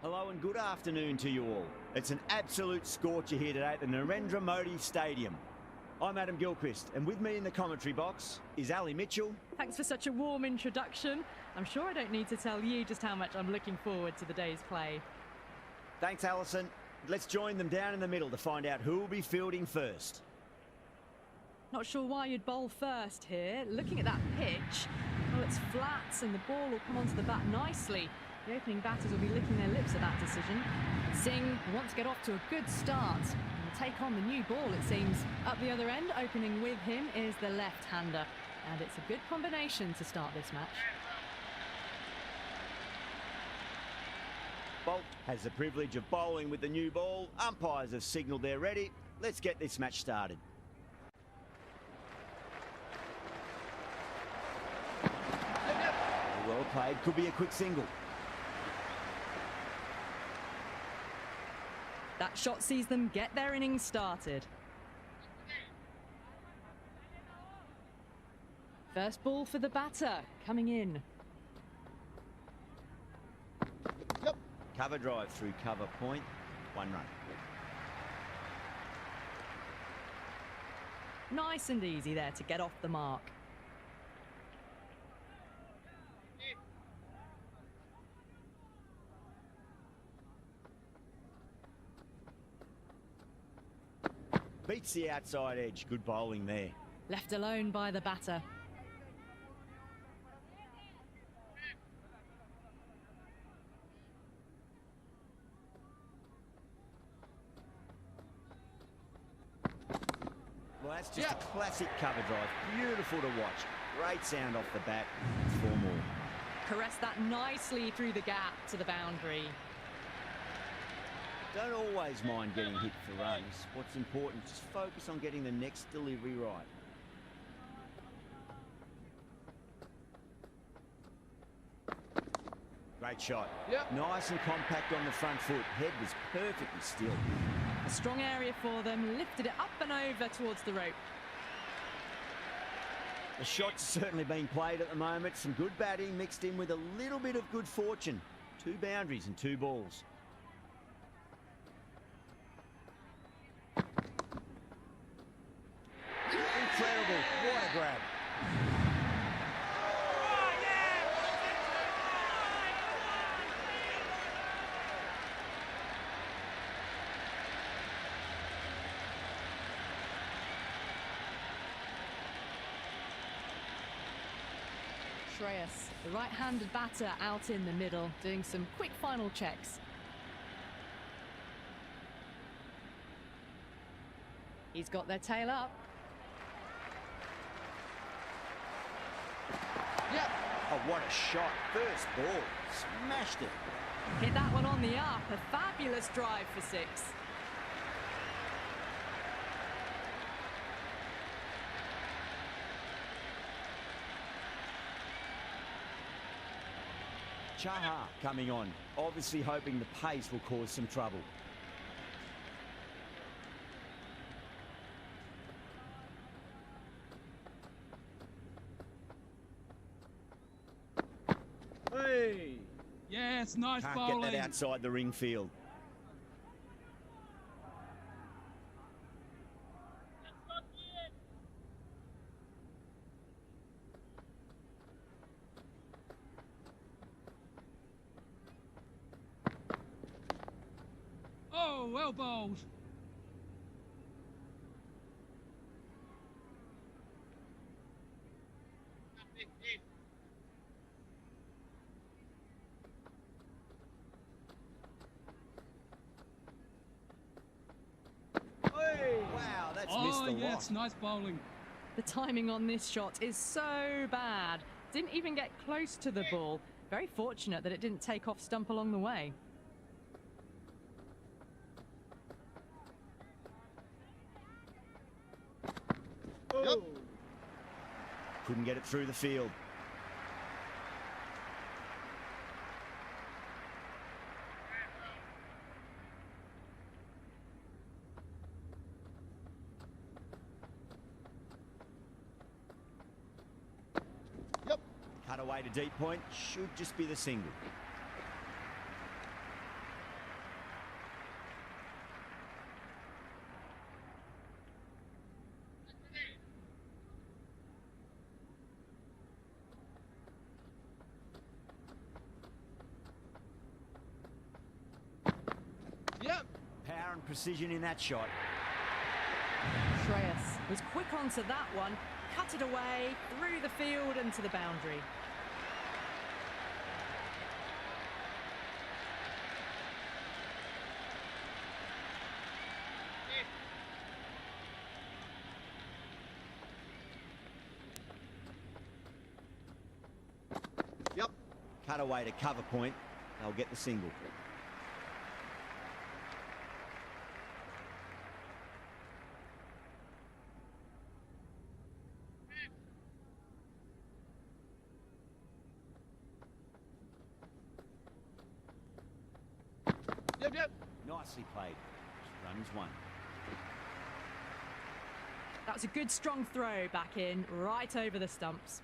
Hello and good afternoon to you all. It's an absolute scorcher here today at the Narendra Modi Stadium. I'm Adam Gilchrist, and with me in the commentary box is Ali Mitchell. Thanks for such a warm introduction. I'm sure I don't need to tell you just how much I'm looking forward to the day's play. Thanks, Alison. Let's join them down in the middle to find out who will be fielding first. Not sure why you'd bowl first here. Looking at that pitch, well, it's flat and the ball will come onto the bat nicely. The opening batters will be licking their lips at that decision. Singh wants to get off to a good start. He'll take on the new ball, it seems. Up the other end, opening with him, is the left-hander. And it's a good combination to start this match. Bolt has the privilege of bowling with the new ball. Umpires have signalled they're ready. Let's get this match started. Well played, could be a quick single. That shot sees them get their innings started. First ball for the batter, coming in. Yep. Cover drive through cover point, 1 run. Nice and easy there to get off the mark. Beats the outside edge. Good bowling there. Left alone by the batter. Well, that's just a classic cover drive. Beautiful to watch. Great sound off the bat. 4 more. Caress that nicely through the gap to the boundary. Don't always mind getting hit for runs. What's important, just focus on getting the next delivery right. Great shot. Yep. Nice and compact on the front foot. Head was perfectly still. A strong area for them. Lifted it up and over towards the rope. The shot's certainly being played at the moment. Some good batting mixed in with a little bit of good fortune. 2 boundaries and 2 balls. Incredible. What a grab. Shreyas, the right-handed batter, out in the middle, doing some quick final checks. He's got their tail up. Yep. Oh, what a shot. First ball. Smashed it. Hit that one on the up. A fabulous drive for 6. Chahar coming on. Obviously hoping the pace will cause some trouble. Hey! Yes, nice bowling. Can't get that outside the ring field. Oh, well bowled. Wow, that's missed a lot. Yes, nice bowling. The timing on this shot is so bad. Didn't even get close to the ball. Very fortunate that it didn't take off stump along the way. Yep. Couldn't get it through the field. Cut away to deep point. Should just be the single. and precision in that shot. Shreyas was quick onto that one, cut it away, through the field and to the boundary. Yep. Cut away to cover point. They'll get the single. Yep. Nicely played. Runs one. That was a good strong throw back in, right over the stumps.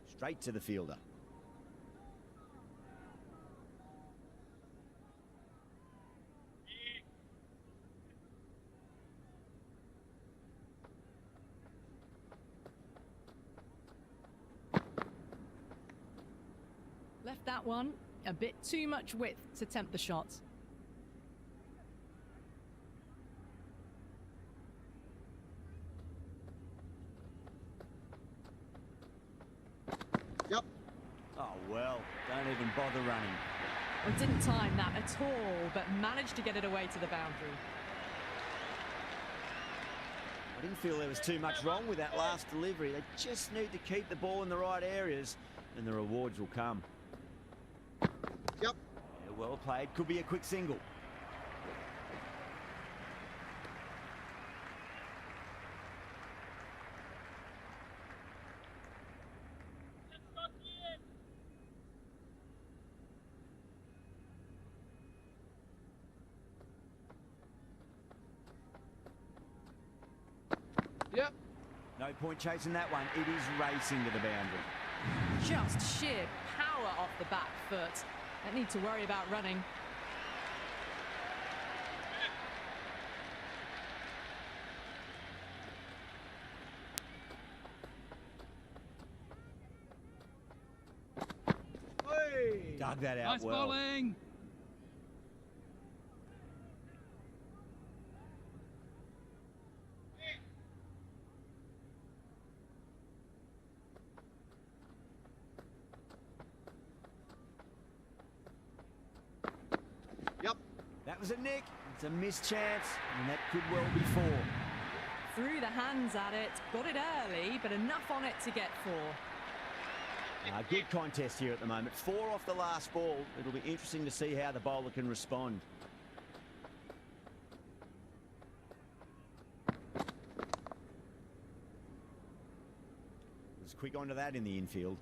Straight to the fielder. Left that one a bit too much width to tempt the shot. Yep. Oh, well, don't even bother running. Well, didn't time that at all, but managed to get it away to the boundary. I didn't feel there was too much wrong with that last delivery. They just need to keep the ball in the right areas, and the rewards will come. Yep. Yeah, well played. Could be a quick single. Yep. No point chasing that one. It is racing to the boundary. Just sheer power off the back foot. Don't need to worry about running. Hey. Dug that out Nice well. bowling. Yep. That was a nick. It's a missed chance, and that could well be four. Threw the hands at it, got it early, but enough on it to get four. Good contest here at the moment. 4 off the last ball. It'll be interesting to see how the bowler can respond. Was quick onto that in the infield.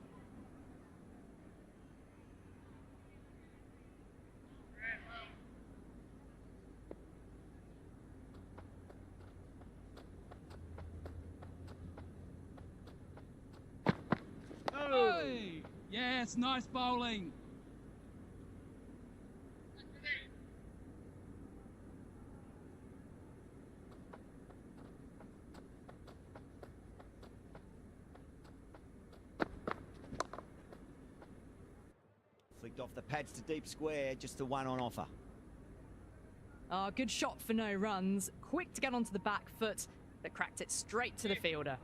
Hey. Yes, nice bowling. Flicked off the pads to deep square, just the one on offer. Ah, good shot for no runs. Quick to get onto the back foot, but cracked it straight to the fielder.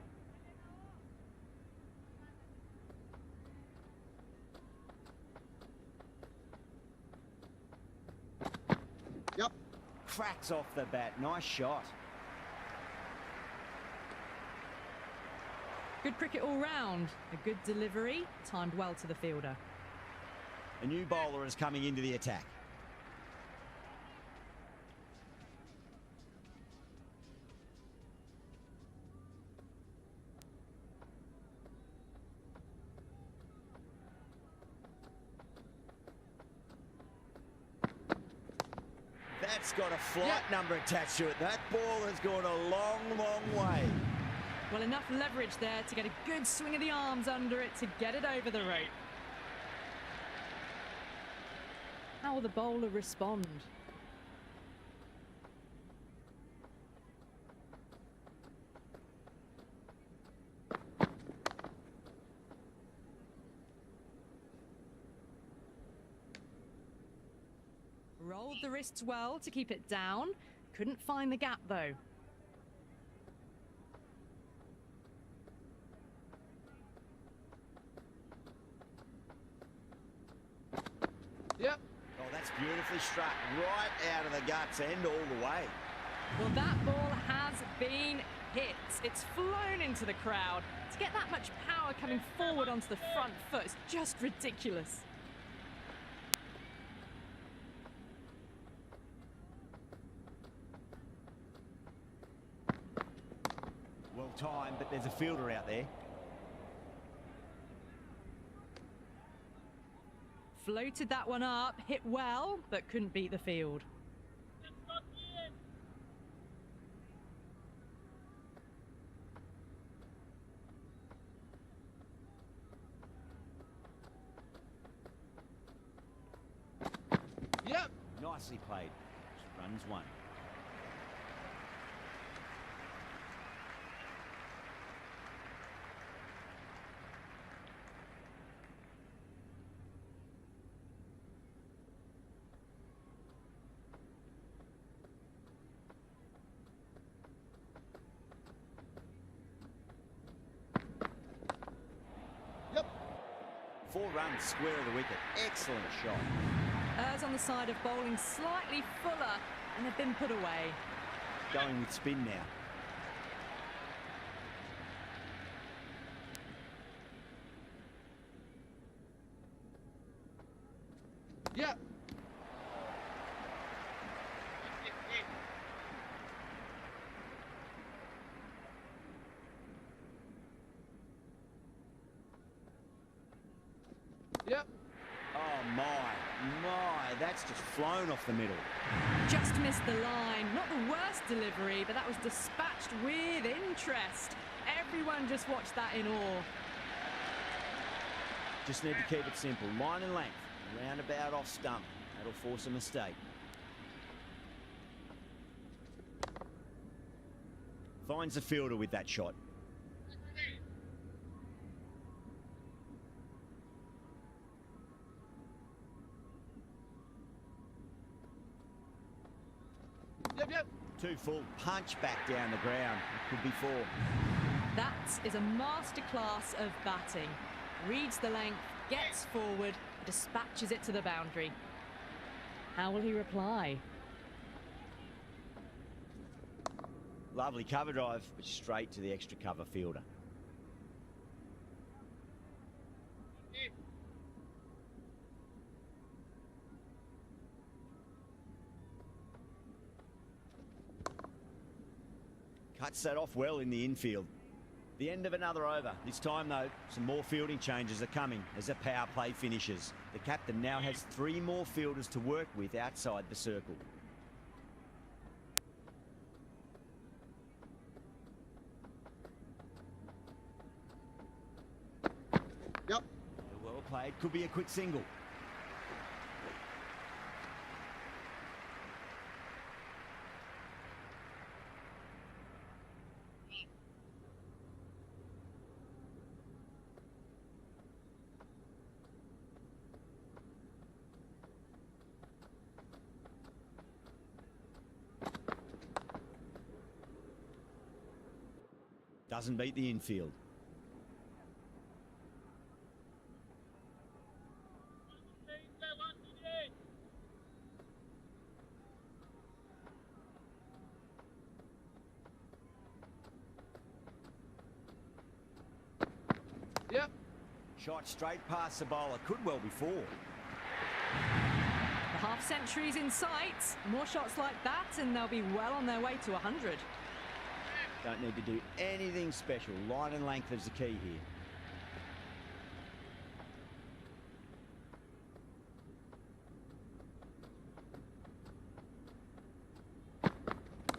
Yep. Cracks off the bat. Nice shot. Good cricket all round. A good delivery, timed well to the fielder. A new bowler is coming into the attack. That's got a flight number attached to it. That ball has gone a long, long way. Well, enough leverage there to get a good swing of the arms under it to get it over the rope. How will the bowler respond? Rolled the wrists well to keep it down. Couldn't find the gap though. Yep. Oh, that's beautifully struck right out of the guts and all the way. Well, that ball has been hit. It's flown into the crowd. To get that much power coming forward onto the front foot is just ridiculous. Well timed, but there's a fielder out there. Floated that one up, hit well, but couldn't beat the field. Yep. Nicely played. Runs one. Yep. 4 runs square of the wicket. Excellent shot. Errs on the side of bowling slightly fuller and have been put away. Going with spin now. Yep. Yep. Oh my, that's just flown off the middle. Just missed the line. Not the worst delivery, but that was dispatched with interest. Everyone just watched that in awe. Just need to keep it simple. Line and length. Roundabout off stump. That'll force a mistake. Finds the fielder with that shot. Yep, yep. 2 full. Punch back down the ground. It could be 4. That is a masterclass of batting. Reads the length, gets forward, dispatches it to the boundary. How will he reply? Lovely cover drive, but straight to the extra cover fielder. Cuts that off well in the infield. The end of another over. This time, though, some more fielding changes are coming as the power play finishes. The captain now has 3 more fielders to work with outside the circle. Yep. Well played. Could be a quick single. Doesn't beat the infield. Yep. Shot straight past the bowler. Could well be 4. The half century's in sight. More shots like that and they'll be well on their way to 100. Don't need to do anything special. Line and length is the key here.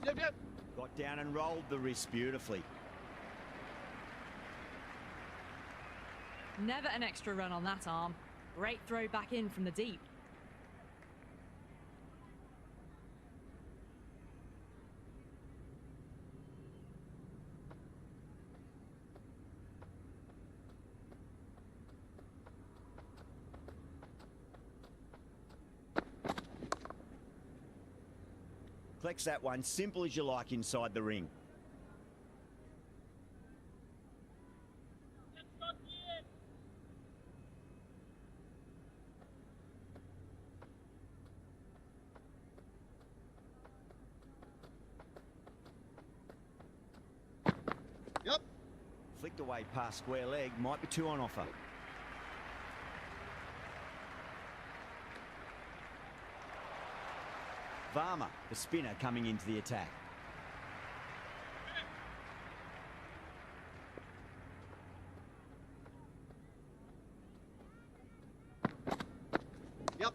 Yep, yep. Got down and rolled the wrist beautifully. Never an extra run on that arm. Great throw back in from the deep. Collects that one, simple as you like inside the ring. Yep. Flicked away past square leg, might be two on offer. Varma, the spinner, coming into the attack. Yep.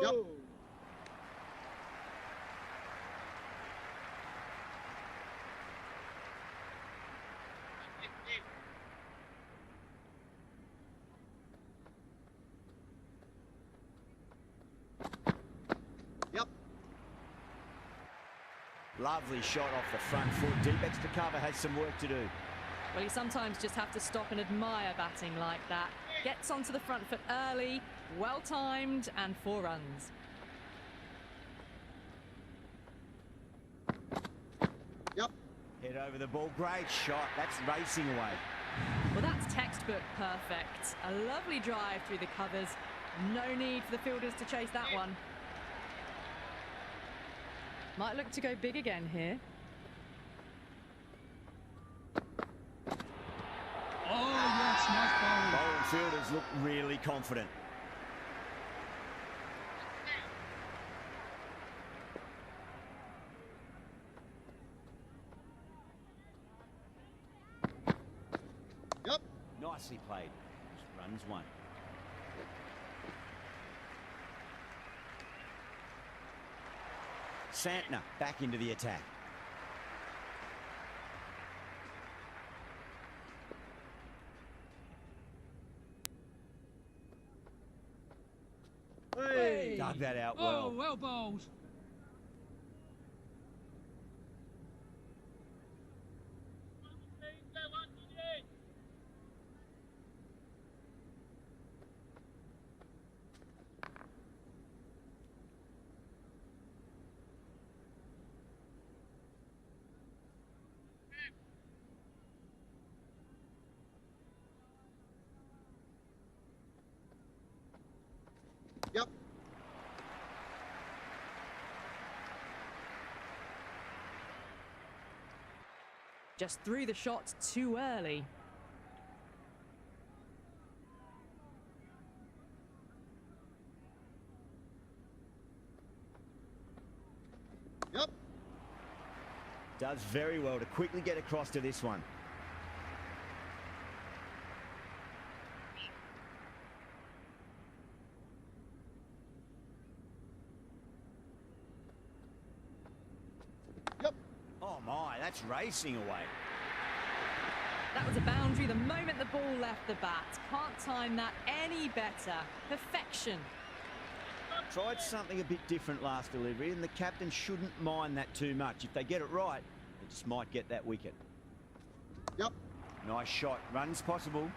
Yep. Yep. Lovely shot off the front foot. Deep extra cover has some work to do. Well, you sometimes just have to stop and admire batting like that. Gets onto the front foot early, well timed, and 4 runs. Yep. Head over the ball, great shot. That's racing away. Well, that's textbook perfect. A lovely drive through the covers. No need for the fielders to chase that one. Might look to go big again here. Oh, yes, nice ball. Bowling fielders look really confident. Yep. Nicely played. Runs one. Santner back into the attack. Hey. Dug that out Oh, well. well bowled. Yep. Just threw the shot too early. Yep. Does very well to quickly get across to this one. Yep. Oh my, that's racing away. That was a boundary the moment the ball left the bat. Can't time that any better. Perfection. Tried something a bit different last delivery, and the captain shouldn't mind that too much. If they get it right, they just might get that wicket. Yep. Nice shot. Runs possible.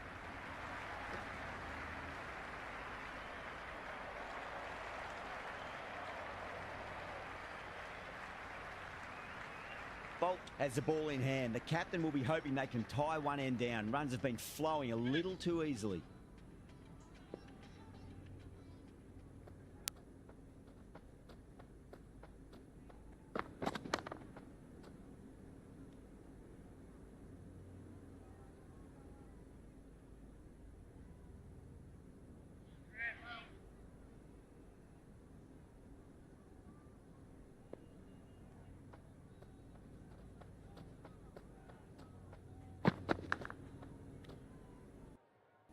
Bolt has the ball in hand. The captain will be hoping they can tie one end down. Runs have been flowing a little too easily.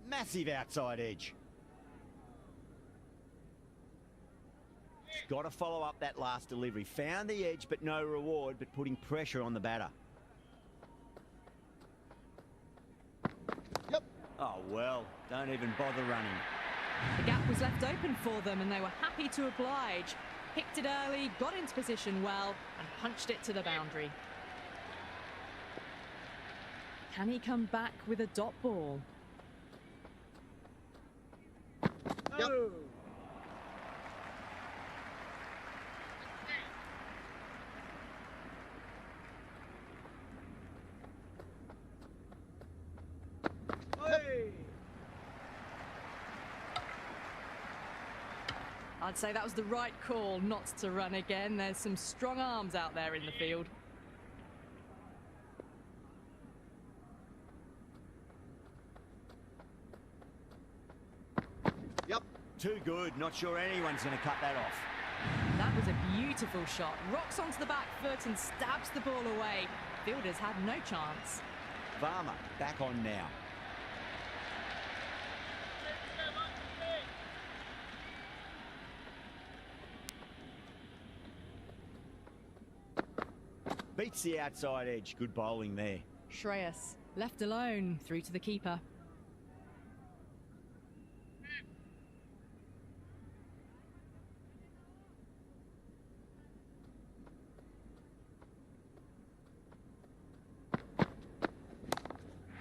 Massive outside edge. Got to follow up that last delivery. Found the edge, but no reward, but putting pressure on the batter. Yep. Oh, well, don't even bother running. The gap was left open for them and they were happy to oblige. Picked it early, got into position well, and punched it to the boundary. Can he come back with a dot ball? Yep. I'd say that was the right call not to run again. There's some strong arms out there in the field. Yep. Too good. Not sure anyone's going to cut that off. That was a beautiful shot. Rocks onto the back foot and stabs the ball away. Fielders had no chance. Varma back on now. Beats the outside edge. Good bowling there. Shreyas, left alone, through to the keeper.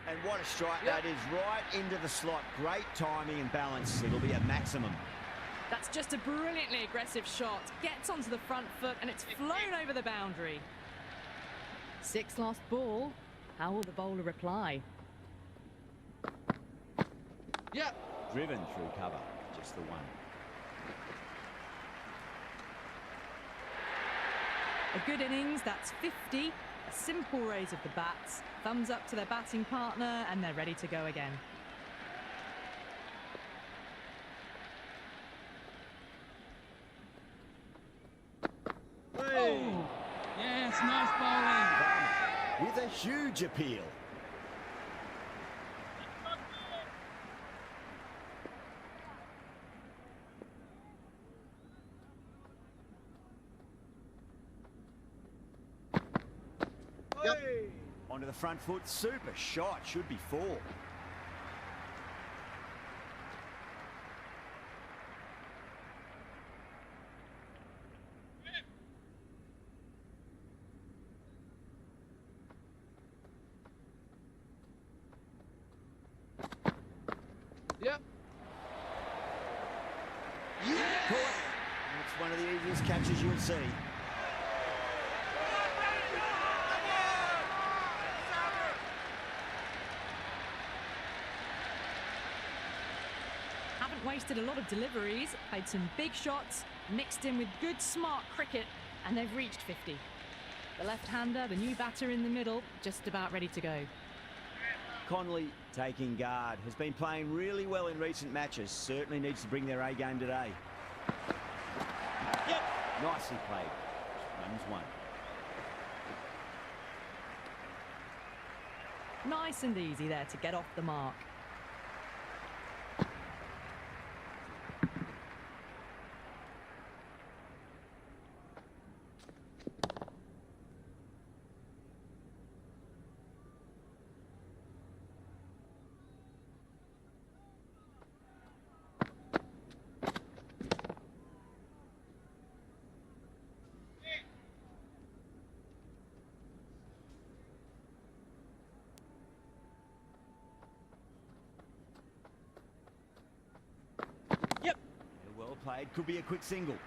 And what a strike that is, right into the slot. Great timing and balance. It'll be a maximum. That's just a brilliantly aggressive shot. Gets onto the front foot and it's flown over the boundary. 6 last ball. How will the bowler reply? Yeah. Driven through cover. Just the one. A good innings, that's 50. A simple raise of the bats. Thumbs up to their batting partner and they're ready to go again. Oh, yes, nice bowling. With a huge appeal. Yep. Onto the front foot. Super shot. Should be 4. Yep. Caught. It's one of the easiest catches you'll see. Haven't wasted a lot of deliveries, played some big shots, mixed in with good smart cricket, and they've reached 50. The left-hander, the new batter in the middle, just about ready to go. Conley taking guard. Has been playing really well in recent matches. Certainly needs to bring their A game today. Yep. Nicely played. Runs 1. Nice and easy there to get off the mark. Well played. Could be a quick single.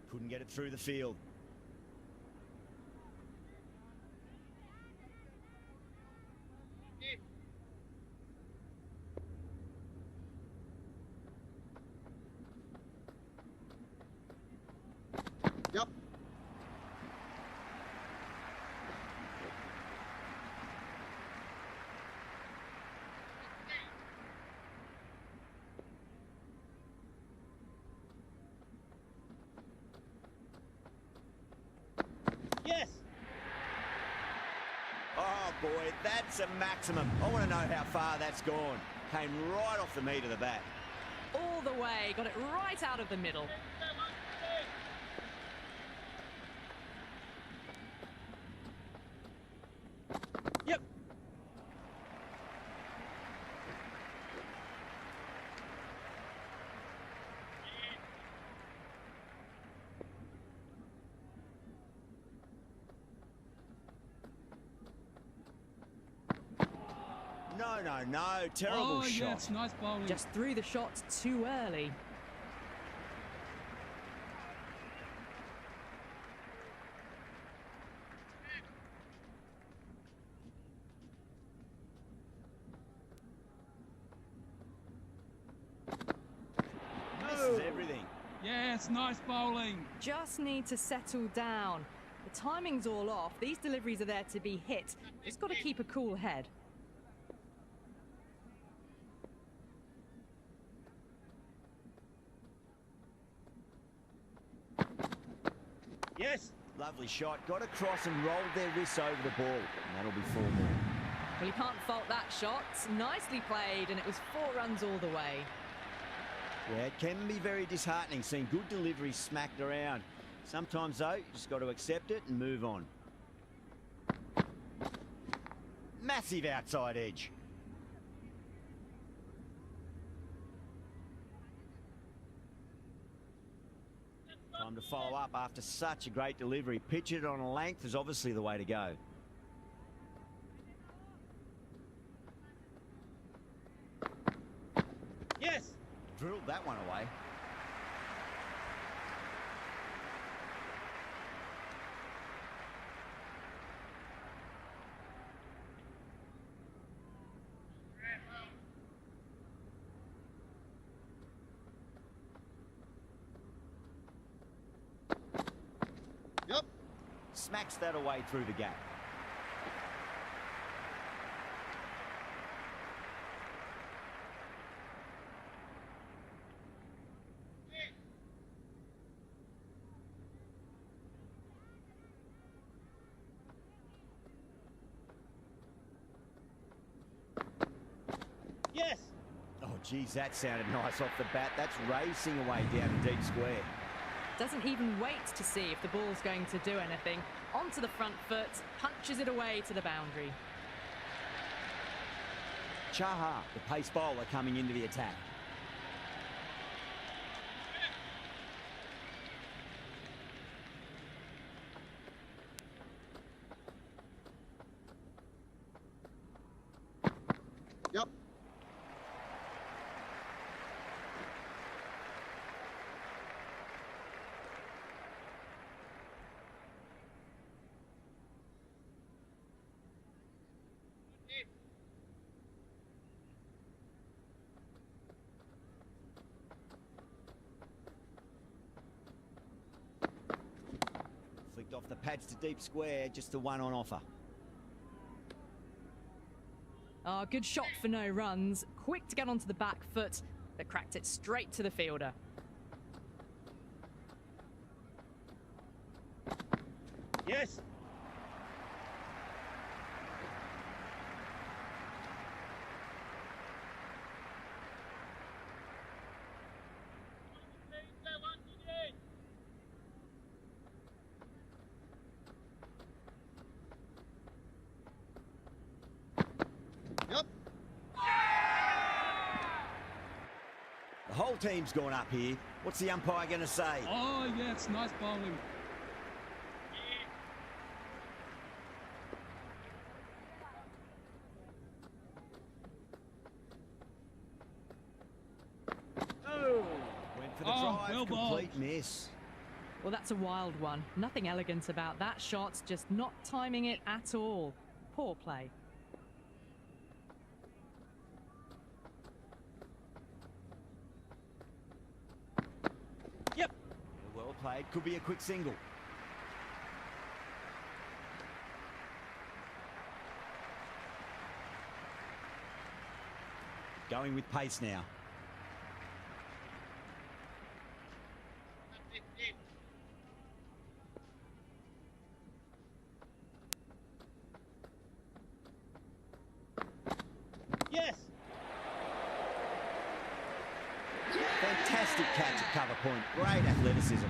Couldn't get it through the field. Yep. Yes. Oh boy, that's a maximum. I want to know how far that's gone. Came right off the meat of the bat. all the way, got it right out of the middle. Yep. No, terrible Oh, shot. yeah, it's nice bowling. Just threw the shot too early. Misses everything. Yeah, it's nice bowling. Just need to settle down. The timing's all off. These deliveries are there to be hit. Just got to keep a cool head. Yes. Lovely shot. Got across and rolled their wrists over the ball. And that'll be 4 more. Well, you can't fault that shot. Nicely played, and it was 4 runs all the way. Yeah, it can be very disheartening seeing good deliveries smacked around. Sometimes, though, you just got to accept it and move on. Massive outside edge. Time to follow up after such a great delivery. Pitch it on a length is obviously the way to go. Yes. Drilled that one away. Yep. Smacks that away through the gap. Yes. Oh, geez, that sounded nice off the bat. That's racing away down the deep square. Doesn't even wait to see if the ball's going to do anything. Onto the front foot, punches it away to the boundary. Chaha, the pace bowler, coming into the attack. Yep. Flicked off the pads to deep square, just the one on offer. Oh, good shot for no runs. Quick to get onto the back foot, but cracked it straight to the fielder. Yes. Yep. The whole team's gone up here. What's the umpire going to say? Oh, yeah, it's nice bowling. Oh. Went for the Oh, drive, well bowled. complete miss. Well, that's a wild one. Nothing elegant about that shot, just not timing it at all. Poor play. Yep. Well played, could be a quick single. Going with pace now. Yes. Fantastic catch at cover point. Great athleticism.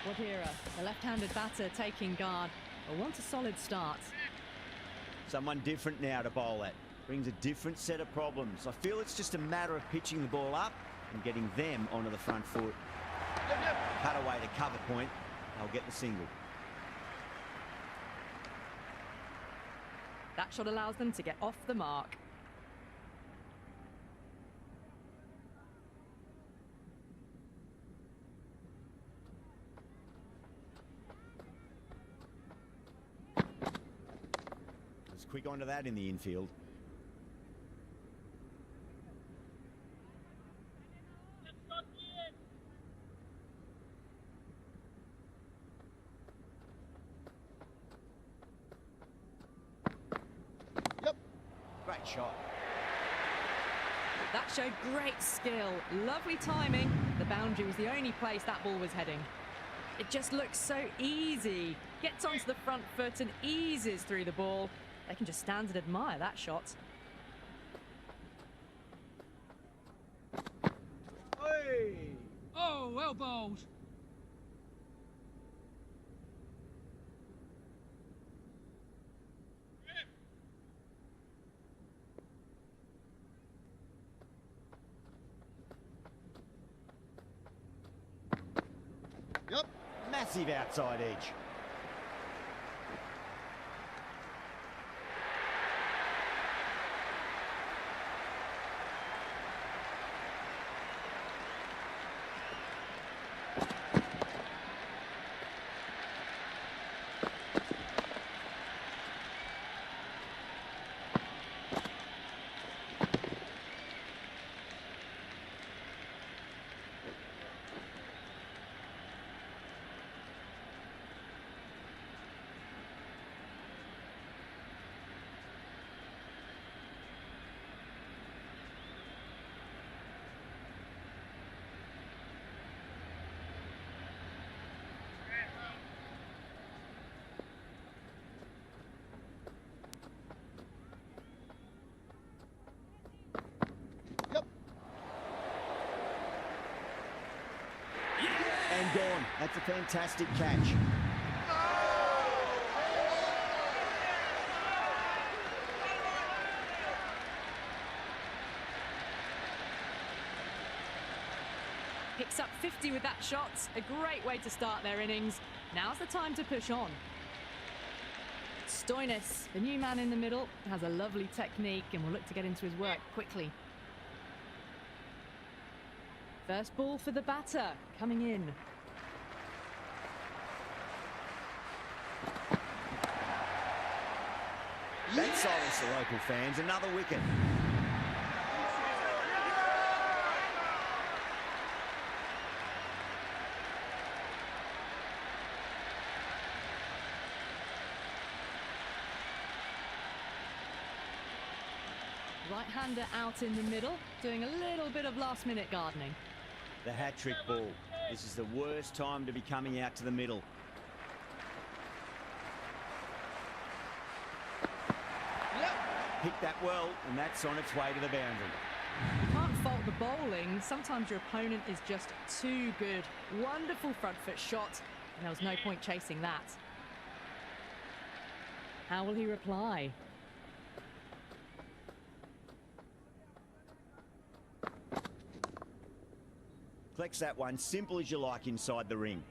Wadhira, the left-handed batter taking guard. Will want a solid start. Someone different now to bowl at. Brings a different set of problems. I feel it's just a matter of pitching the ball up and getting them onto the front foot. Cut away to cover point. They'll get the single. That shot allows them to get off the mark. Let's quick onto that in the infield. Great shot. That showed great skill, lovely timing. The boundary was the only place that ball was heading. It just looks so easy. Gets onto the front foot and eases through the ball. They can just stand and admire that shot. Hey! Oh, well bowled. Yep. Massive outside edge. And gone. That's a fantastic catch. Picks up 50 with that shot. A great way to start their innings. Now's the time to push on. Stoinis, the new man in the middle, has a lovely technique and will look to get into his work quickly. First ball for the batter, coming in. That silenced the local fans. Another wicket. Right-hander out in the middle, doing a little bit of last-minute gardening. The hat-trick ball. This is the worst time to be coming out to the middle. Picked that well, and that's on its way to the boundary. You can't fault the bowling. Sometimes your opponent is just too good. Wonderful front foot shot, and there was no point chasing that. How will he reply? Collects that one, simple as you like inside the ring.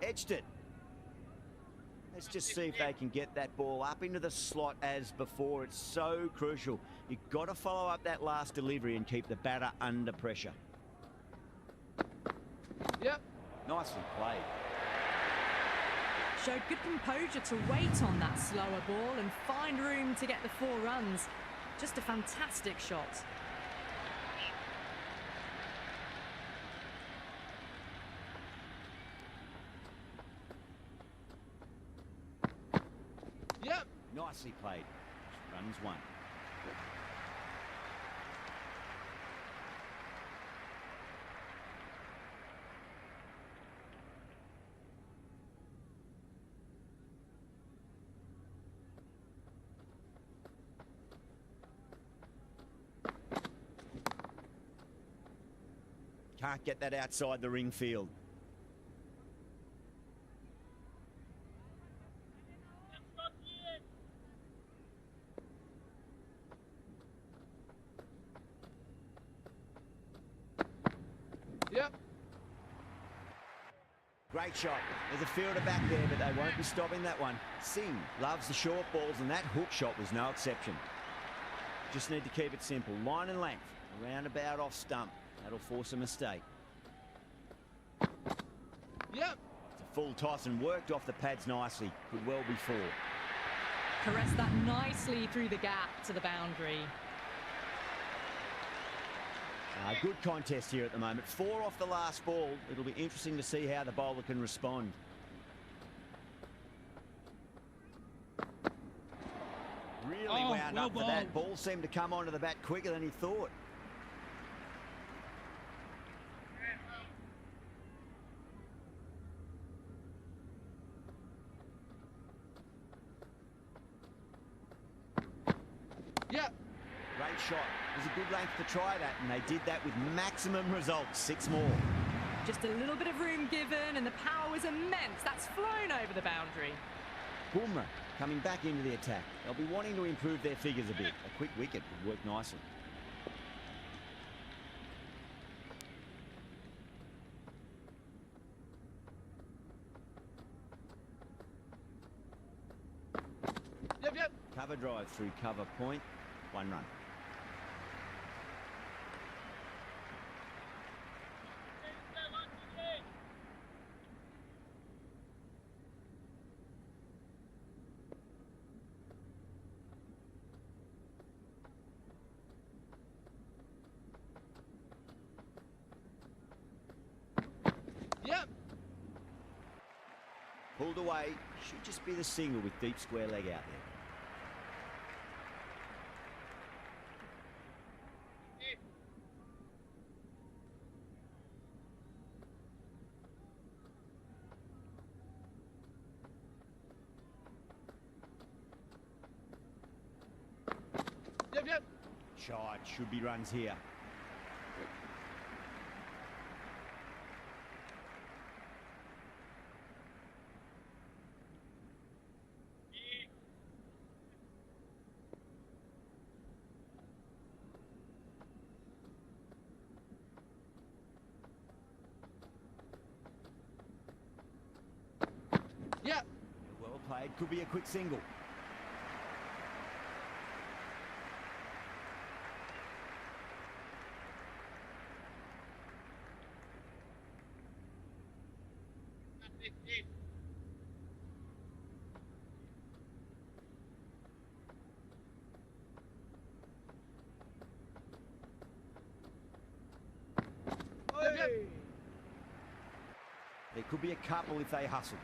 Edged it. Let's just see if they can get that ball up into the slot as before. It's so crucial. You've got to follow up that last delivery and keep the batter under pressure. Yep. Nicely played. Showed good composure to wait on that slower ball and find room to get the 4 runs. Just a fantastic shot. Nicely played. Runs one. Can't get that outside the ring field. Yep. Great shot. There's a fielder back there, but they won't be stopping that one. Singh loves the short balls, and that hook shot was no exception. Just need to keep it simple. Line and length. Around about off stump. That'll force a mistake. Yep. It's a full toss and worked off the pads nicely. Could well be four. Caressed that nicely through the gap to the boundary. Good contest here at the moment. 4 off the last ball. It'll be interesting to see how the bowler can respond. Really wound well up for that. bowled. Ball seemed to come onto the bat quicker than he thought. Yep. Great shot. It was a good length to try that, and they did that with maximum results. 6 more. Just a little bit of room given, and the power was immense. That's flown over the boundary. Bumrah coming back into the attack. They'll be wanting to improve their figures a bit. A quick wicket would work nicely. Yep, yep. Cover drive through cover point. 1 run. Yep. Pulled away. Should just be the single with deep square leg out there. Yep, yep. Shot. Should be runs here. Yep. Well played. Could be a quick single. Yep, yep. There could be a couple if they hustle.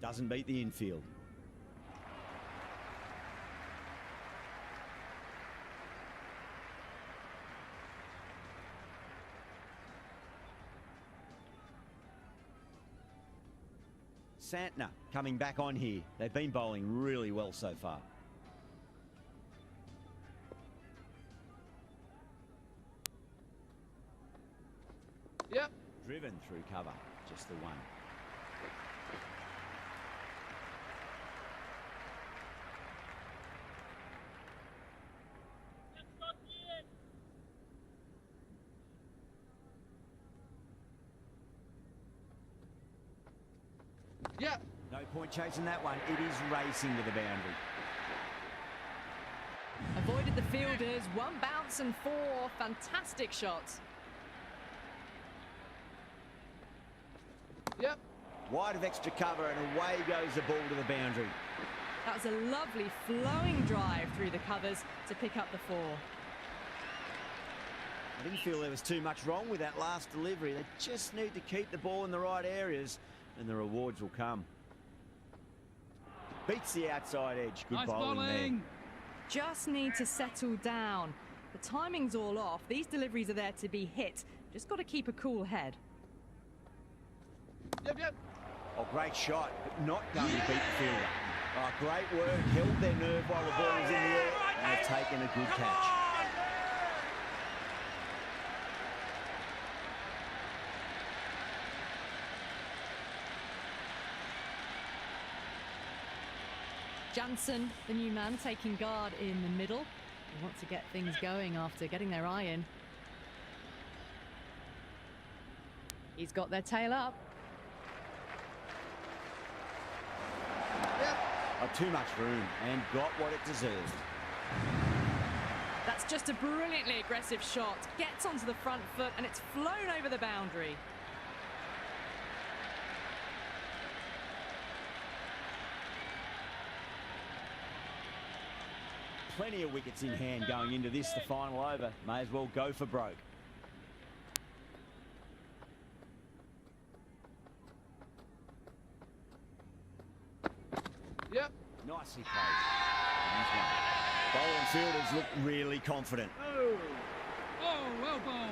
Doesn't beat the infield. Santner coming back on here. They've been bowling really well so far. Yep. Driven through cover. Just the one. Yep. No point chasing that one. It is racing to the boundary. Avoided the fielders. 1 bounce and 4. Fantastic shots. Yep. Wide of extra cover and away goes the ball to the boundary. That was a lovely flowing drive through the covers to pick up the 4. I didn't feel there was too much wrong with that last delivery. They just need to keep the ball in the right areas and the rewards will come. Beats the outside edge. Good Nice bowling there. Just need to settle down. The timing's all off. These deliveries are there to be hit. Just got to keep a cool head. Yep. Oh, great shot, but not going to beat the fielder. Oh, great work. Held their nerve while the ball was in the air and they've taken a good catch. Jansen, the new man, taking guard in the middle. They want to get things going after getting their eye in. He's got their tail up. Yep. Oh, too much room and got what it deserved. That's just a brilliantly aggressive shot. Gets onto the front foot and it's flown over the boundary. Plenty of wickets in hand going into this, the final over. May as well go for broke. Yep. Nicely played. Nice one. Bowling fielders look really confident. Oh. Oh, well bowled.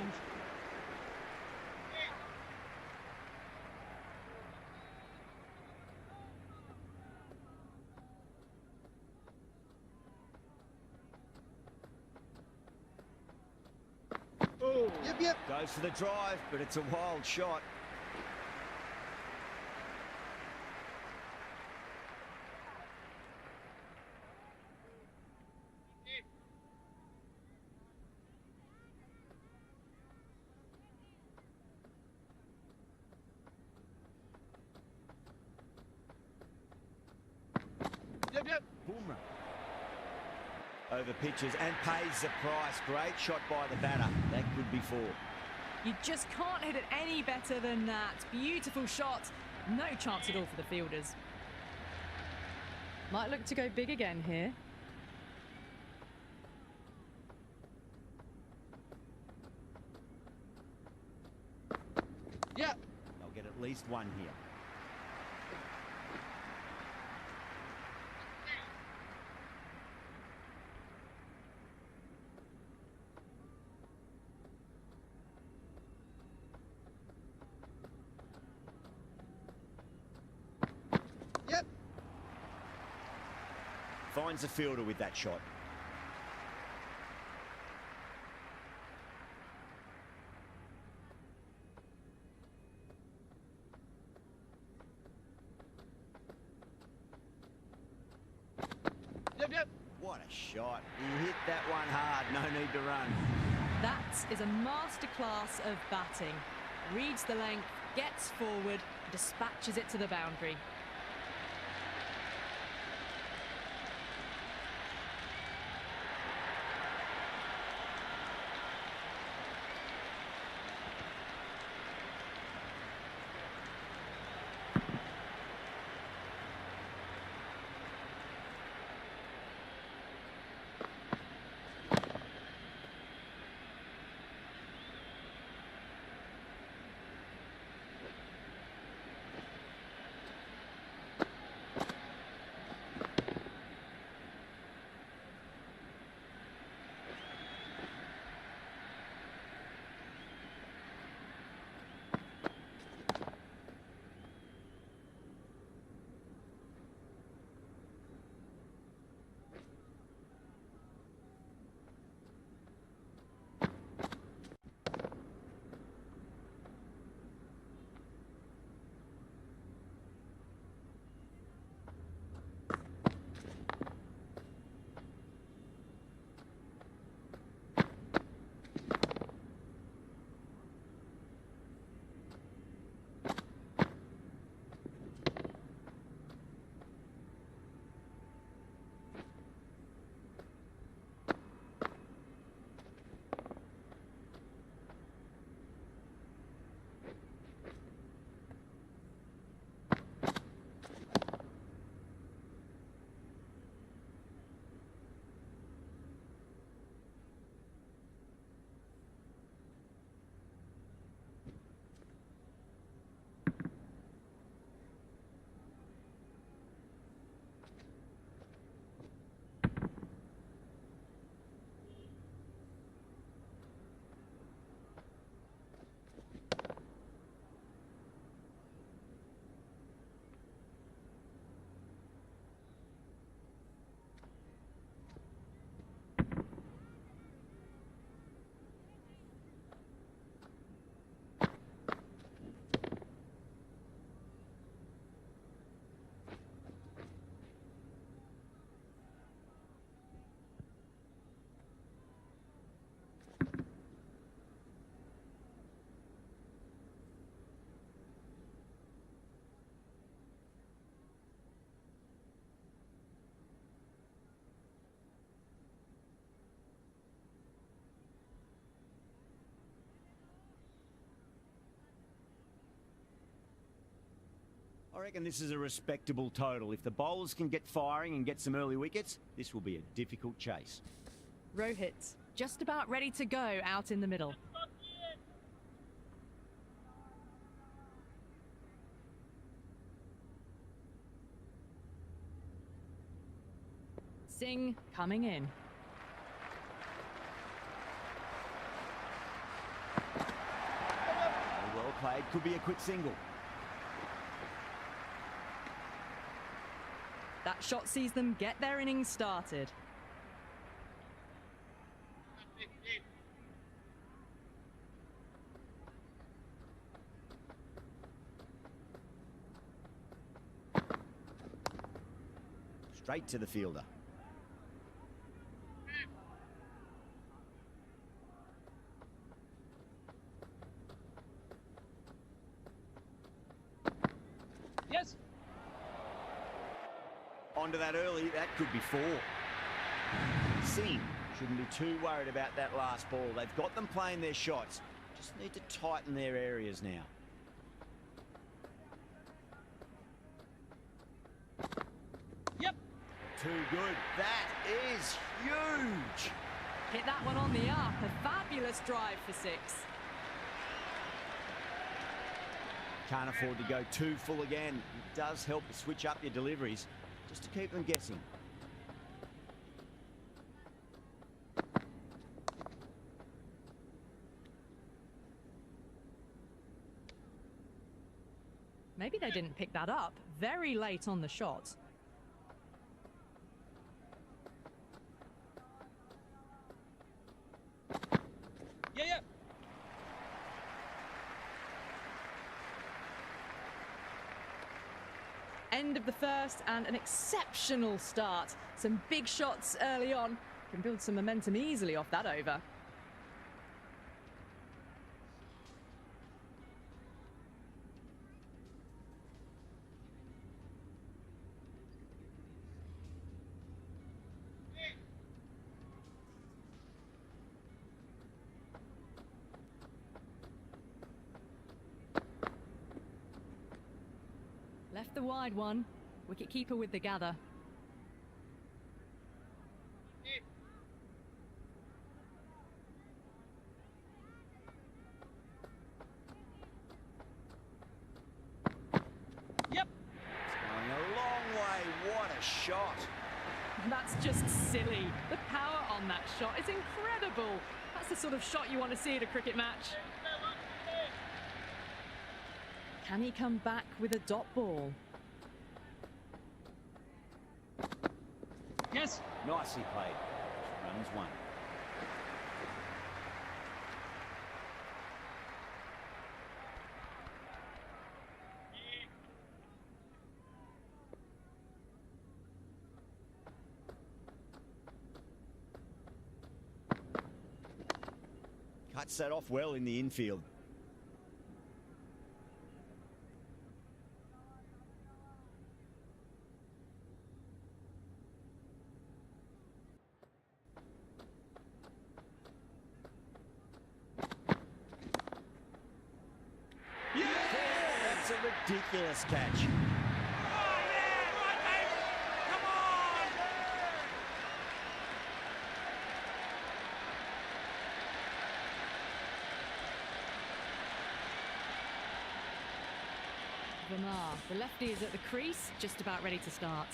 Oh. Yep. Goes for the drive, but it's a wild shot. Yep. Boomerang. Over pitches and pays the price. Great shot by the batter. That could be 4. You just can't hit it any better than that. Beautiful shot. No chance at all for the fielders. Might look to go big again here. Yep. They'll get at least 1 here. Yep. Finds the fielder with that shot. Yep. What a shot. He hit that one hard. No need to run. That is a masterclass of batting. Reads the length, gets forward, dispatches it to the boundary. I reckon this is a respectable total. If the bowlers can get firing and get some early wickets, this will be a difficult chase. Rohit, just about ready to go out in the middle. Singh coming in. Well played, could be a quick single. That shot sees them get their innings started. Straight to the fielder. Yes. Onto that early, that could be 4. Singh shouldn't be too worried about that last ball. They've got them playing their shots. Just need to tighten their areas now. Yep. Too good. That is huge. Hit that one on the up. A fabulous drive for 6. Can't afford to go too full again. It does help to switch up your deliveries, just to keep them guessing. Maybe they didn't pick that up. Very late on the shot. Yeah. End of the first and an exceptional start. Some big shots early on. Can build some momentum easily off that over. Left the wide one. Wicket-keeper with the gather. Yep. Going a long way. What a shot. That's just silly. The power on that shot is incredible. That's the sort of shot you want to see at a cricket match. Can he come back with a dot ball? Yes. Nicely played. Runs 1. Cuts that off well in the infield. That's a ridiculous catch. Verma, the lefty is at the crease, just about ready to start.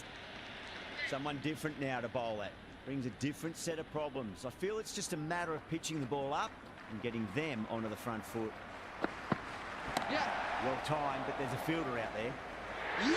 Someone different now to bowl at. Brings a different set of problems. I feel it's just a matter of pitching the ball up and getting them onto the front foot. Yeah. Well timed, but there's a fielder out there. Yeah.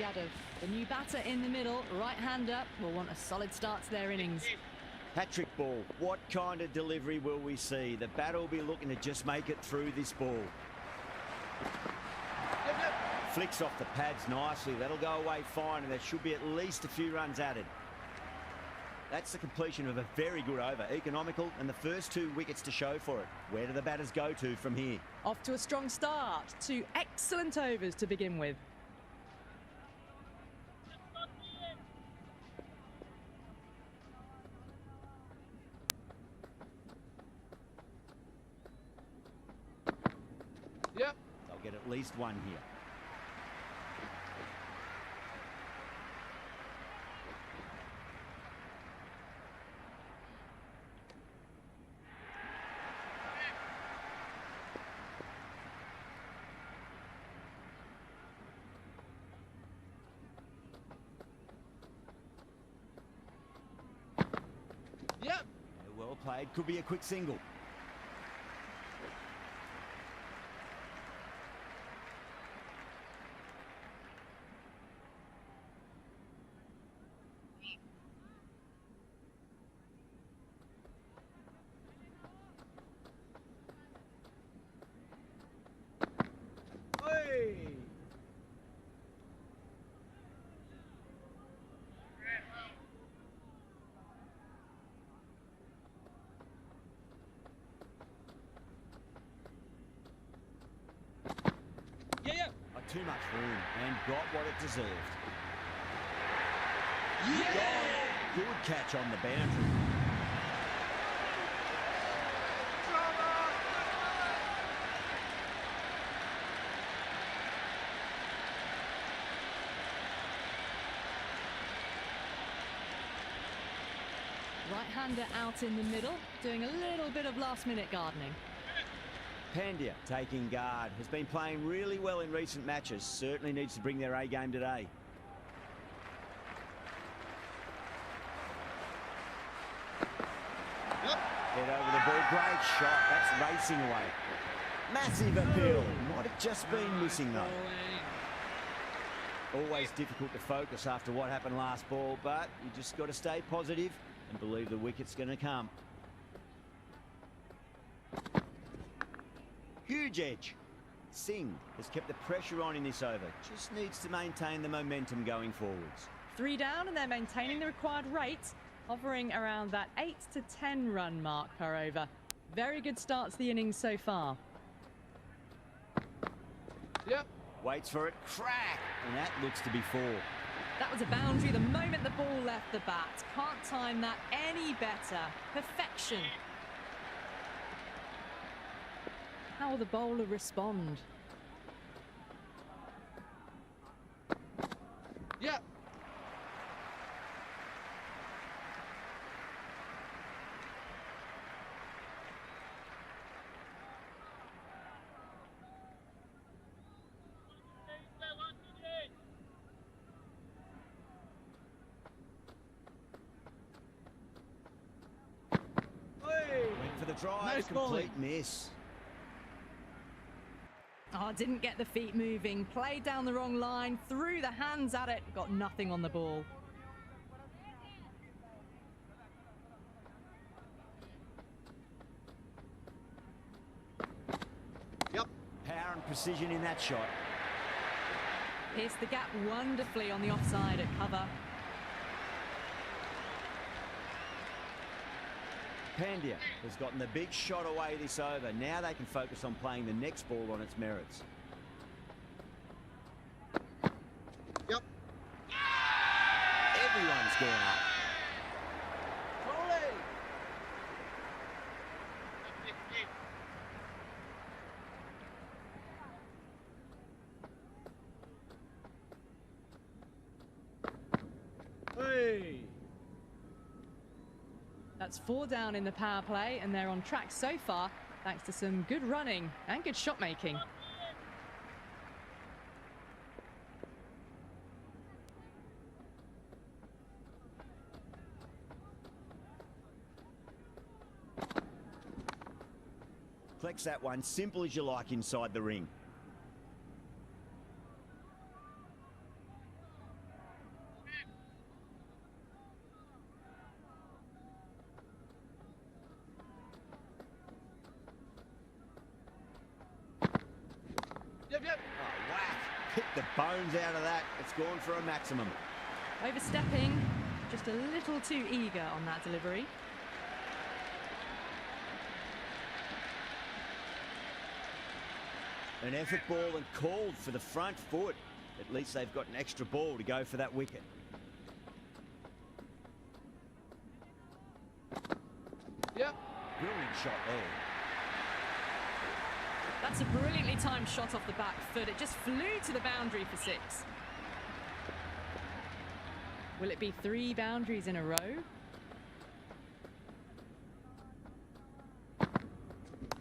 Yaqoob, the new batter in the middle, right-hander, will want a solid start to their innings. Hat-trick ball. What kind of delivery will we see? The batter will be looking to just make it through this ball. Flicks off the pads nicely. That'll go away fine, and there should be at least a few runs added. That's the completion of a very good over. Economical and the first 2 wickets to show for it. Where do the batters go to from here? Off to a strong start. 2 excellent overs to begin with. Yep. They'll get at least 1 here. Yep. Well played. Could be a quick single. Yeah. Too much room and got what it deserved. Yeah. Good catch on the boundary. Right-hander out in the middle, doing a little bit of last-minute gardening. Pandya taking guard. Has been playing really well in recent matches. Certainly needs to bring their A game today. Yep. Head over the ball. Great shot. That's racing away. Massive appeal. Might have just been missing though. Always difficult to focus after what happened last ball, but you just got to stay positive and believe the wicket's going to come. Huge edge. Singh has kept the pressure on in this over. Just needs to maintain the momentum going forwards. 3 down and they're maintaining the required rate, hovering around that 8 to 10 run mark per over. Very good start to the innings so far. Yep. Waits for it. Crack! And that looks to be 4. That was a boundary the moment the ball left the bat. Can't time that any better. Perfection. How will the bowler respond? Yep. Went for the drive. Nice Complete bowling. miss. Oh, didn't get the feet moving. Played down the wrong line. Threw the hands at it. Got nothing on the ball. Yep. Power and precision in that shot. Pierced the gap wonderfully on the offside at cover. Pandya has gotten the big shot away this over. Now they can focus on playing the next ball on its merits. Yep. Everyone's gone up. Bowling. Hey. That's 4 down in the power play, and they're on track so far, thanks to some good running and good shot making. Collects that one, simple as you like inside the ring. Yep. Yep. Oh, whack. Picked the bones out of that. It's gone for a maximum. Overstepping, just a little too eager on that delivery. An effort ball and called for the front foot. At least they've got an extra ball to go for that wicket. Yep. Brilliant shot there. That's a brilliantly timed shot off the back foot. It just flew to the boundary for 6. Will it be 3 boundaries in a row?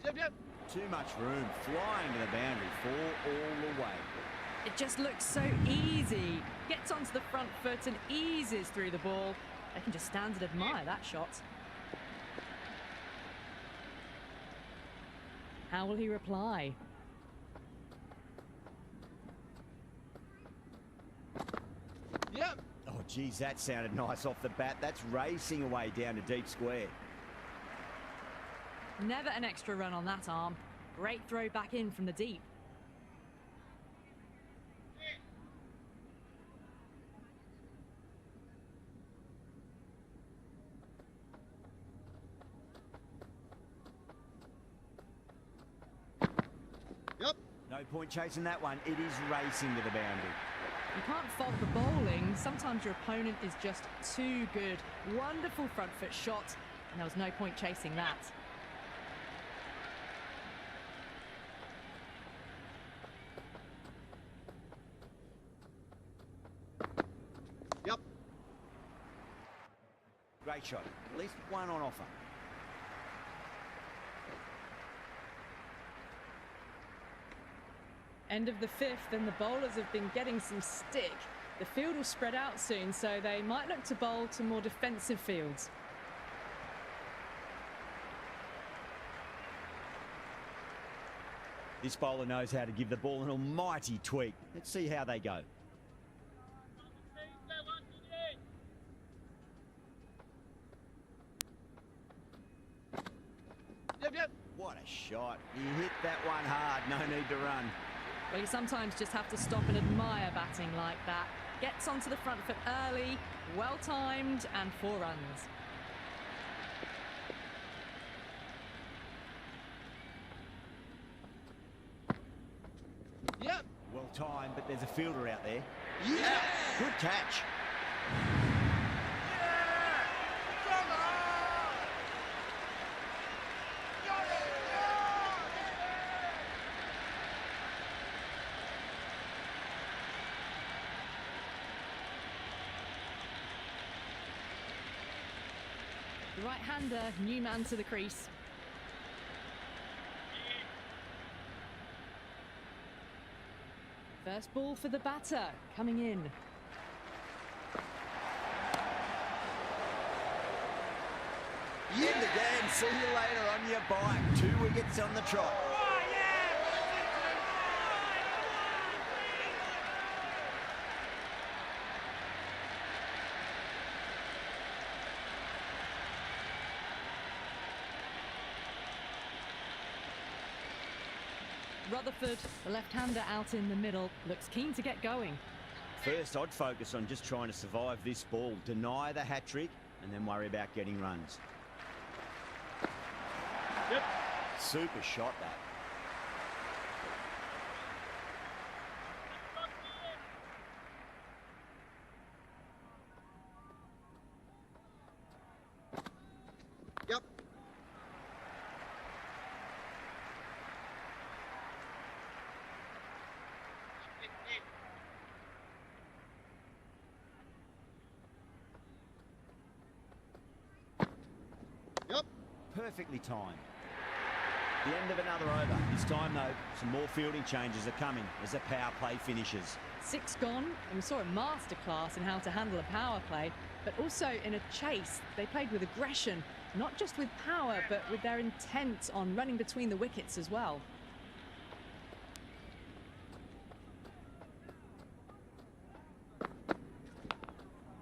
Yep, yep. Too much room, flying to the boundary, 4 all the way. It just looks so easy. Gets onto the front foot and eases through the ball. They can just stand and admire that shot. How will he reply? Yep. Oh, geez, that sounded nice off the bat. That's racing away down to deep square. Never an extra run on that arm. Great throw back in from the deep. Yep. No point chasing that one. It is racing to the boundary. You can't fault the bowling. Sometimes your opponent is just too good. Wonderful front foot shot, and there was no point chasing that. Yep. Great shot. At least one on offer. End of the 5th, and the bowlers have been getting some stick. The field will spread out soon, so they might look to bowl to more defensive fields. This bowler knows how to give the ball an almighty tweak. Let's see how they go. Yep, yep. What a shot. He hit that one hard. No need to run. Well, you sometimes just have to stop and admire batting like that. Gets onto the front foot early, well timed, and 4 runs. Yep. Well timed, but there's a fielder out there. Yeah. Good catch. The right-hander, new man to the crease. First ball for the batter, coming in. In again. See you later on your bike. 2 wickets on the trot. Rutherford, the left-hander out in the middle, looks keen to get going. First, I'd focus on just trying to survive this ball, deny the hat-trick, and then worry about getting runs. Yep. Super shot, that. Yep. Yep. Perfectly timed. The end of another over. This time, though, some more fielding changes are coming as the power play finishes. 6 gone, and we saw a masterclass in how to handle a power play, but also in a chase. They played with aggression, not just with power, but with their intent on running between the wickets as well.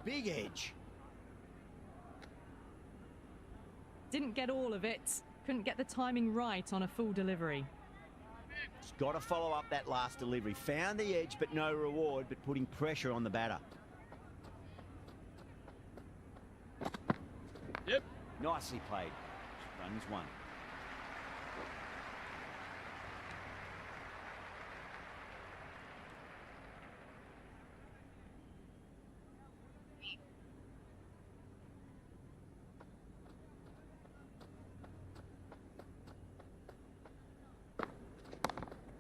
Big edge. Didn't get all of it. Couldn't get the timing right on a full delivery. He's got to follow up that last delivery. Found the edge, but no reward, but putting pressure on the batter. Nicely played. Runs one.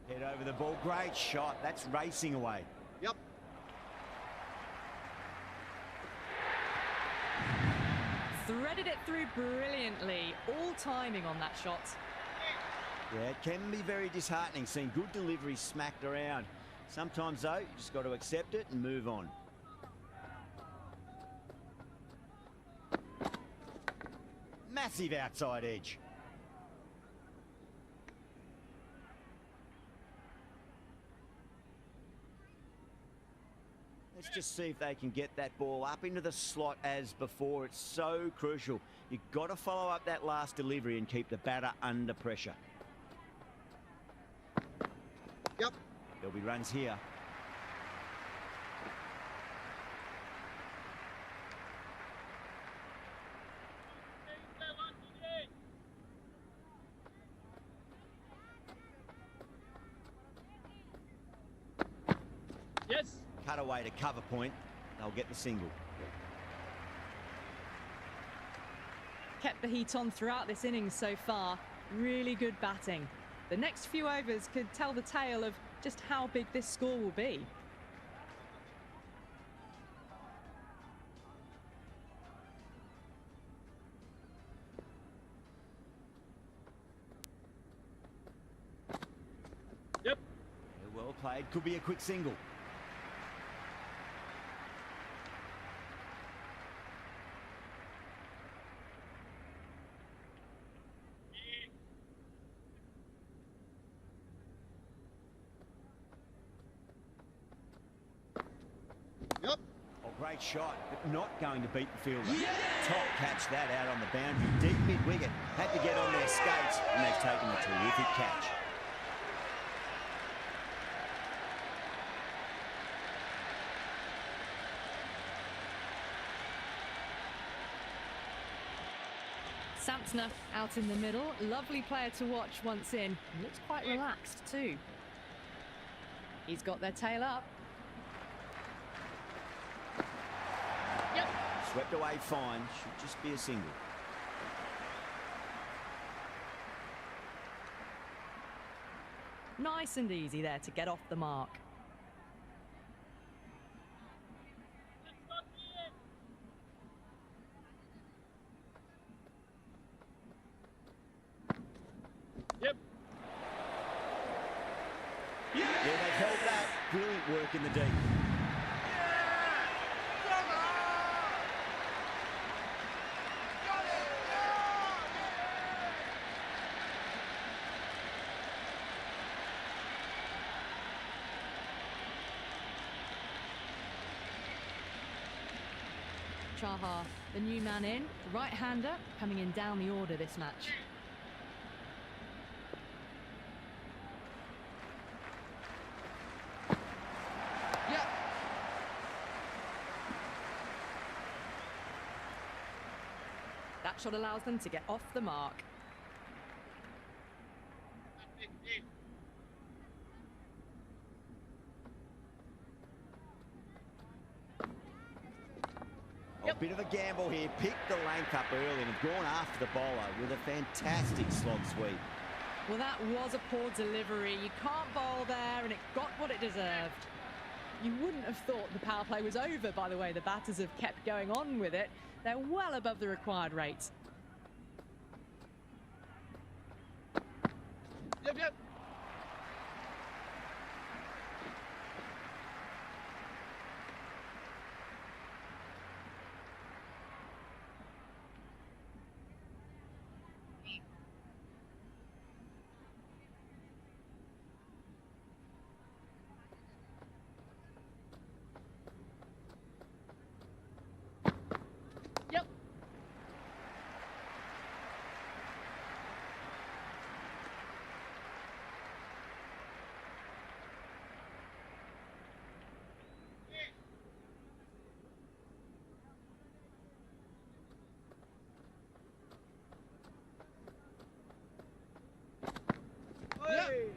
Head over the ball. Great shot. That's racing away. Yep. Threaded it through brilliantly. All timing on that shot. Yeah, it can be very disheartening seeing good deliveries smacked around. Sometimes, though, you just got to accept it and move on. Massive outside edge. Let's just see if they can get that ball up into the slot as before. It's so crucial. You've got to follow up that last delivery and keep the batter under pressure. Yep. There'll be runs here. Yes. Cut away to cover point. They'll get the single. Kept the heat on throughout this innings so far. Really good batting. The next few overs could tell the tale of just how big this score will be. Yep. Yeah, well played. Could be a quick single. Yep. Oh, great shot, but not going to beat the fielder. Yeah! Top catch that out on the boundary. Deep mid-wicket. Had to get on their skates, and they've taken a terrific catch. Sampsner out in the middle. Lovely player to watch once in. Looks quite relaxed too. He's got their tail up. Yep. Swept away fine. Should just be a single. Nice and easy there to get off the mark. Yep. Yeah, they've held that. Brilliant work in the deep. Chahar, the new man in, right-hander, coming in down the order this match. Yep. That shot allows them to get off the mark. A bit of a gamble here. Picked the length up early and have gone after the bowler with a fantastic slog sweep. Well, that was a poor delivery. You can't bowl there, and it got what it deserved. You wouldn't have thought the power play was over by the way the batters have kept going on with it. They're well above the required rates. Yep, yep. Yep.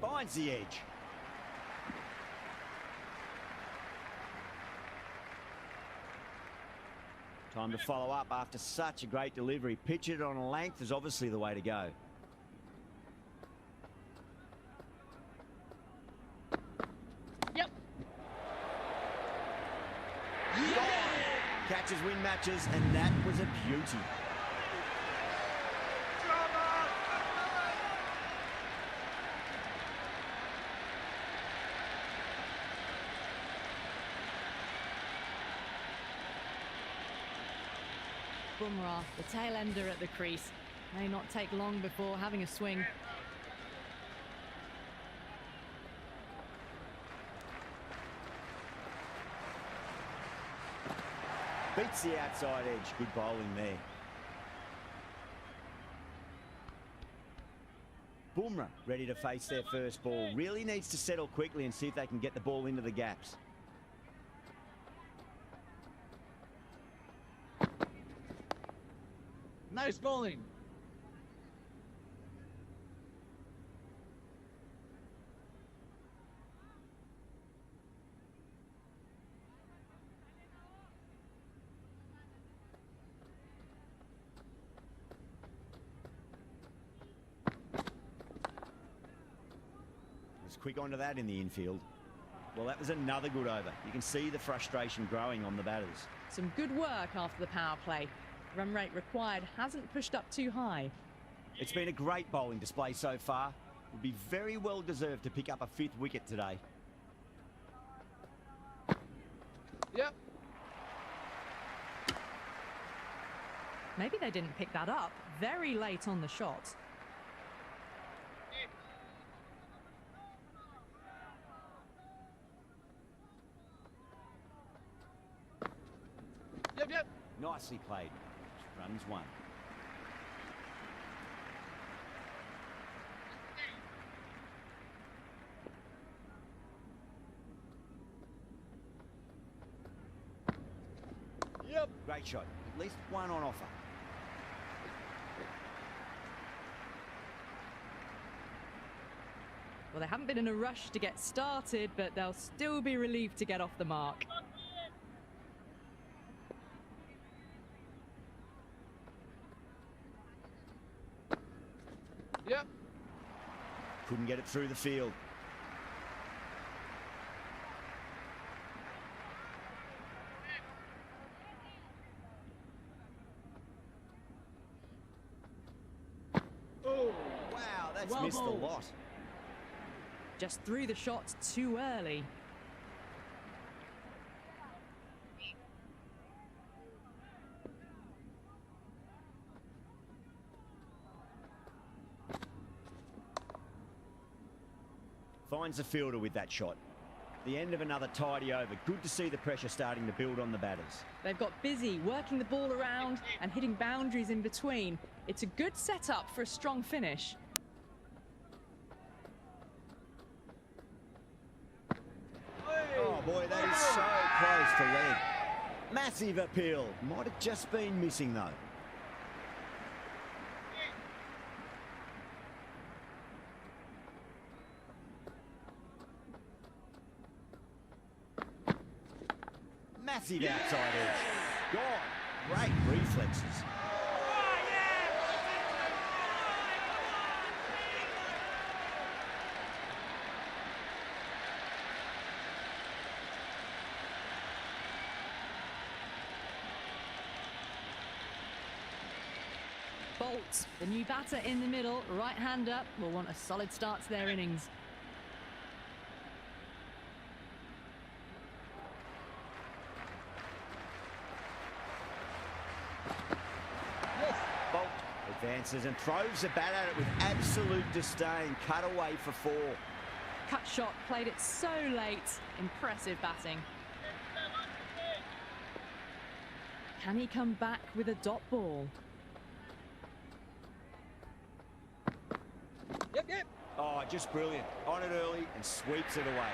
Finds the edge. Time to follow up after such a great delivery. Pitch it on a length is obviously the way to go. Yep. Gone. Catches win matches, and that was a beauty. Bumrah, the tail ender at the crease. May not take long before having a swing. Beats the outside edge. Good bowling there. Bumrah ready to face their first ball. Really needs to settle quickly and see if they can get the ball into the gaps. Nice bowling. Was quick onto that in the infield. Well, that was another good over. You can see the frustration growing on the batters. Some good work after the power play. Run rate required hasn't pushed up too high. It's been a great bowling display so far. Would be very well deserved to pick up a 5th wicket today. Yep. Maybe they didn't pick that up very late on the shot. Yep, yep. Nicely played. Runs one. Yep. Great shot. At least one on offer. Well, they haven't been in a rush to get started, but they'll still be relieved to get off the mark. Yep. Couldn't get it through the field. Oh. Wow, that's Well missed bowled. a lot. Just threw the shot too early. Finds the fielder with that shot. The end of another tidy over. Good to see the pressure starting to build on the batters. They've got busy working the ball around and hitting boundaries in between. It's a good setup for a strong finish. Oh boy, that is so close to leg. Massive appeal. Might have just been missing though. Massive outside edge. Gone. Great reflexes. Bolt, the new batter in the middle, right hand up, will want a solid start to their innings. Bolt advances and throws the bat at it with absolute disdain. Cut away for 4. Cut shot, played it so late. Impressive batting. Can he come back with a dot ball? Yep, yep. Oh, just brilliant. On it early and sweeps it away.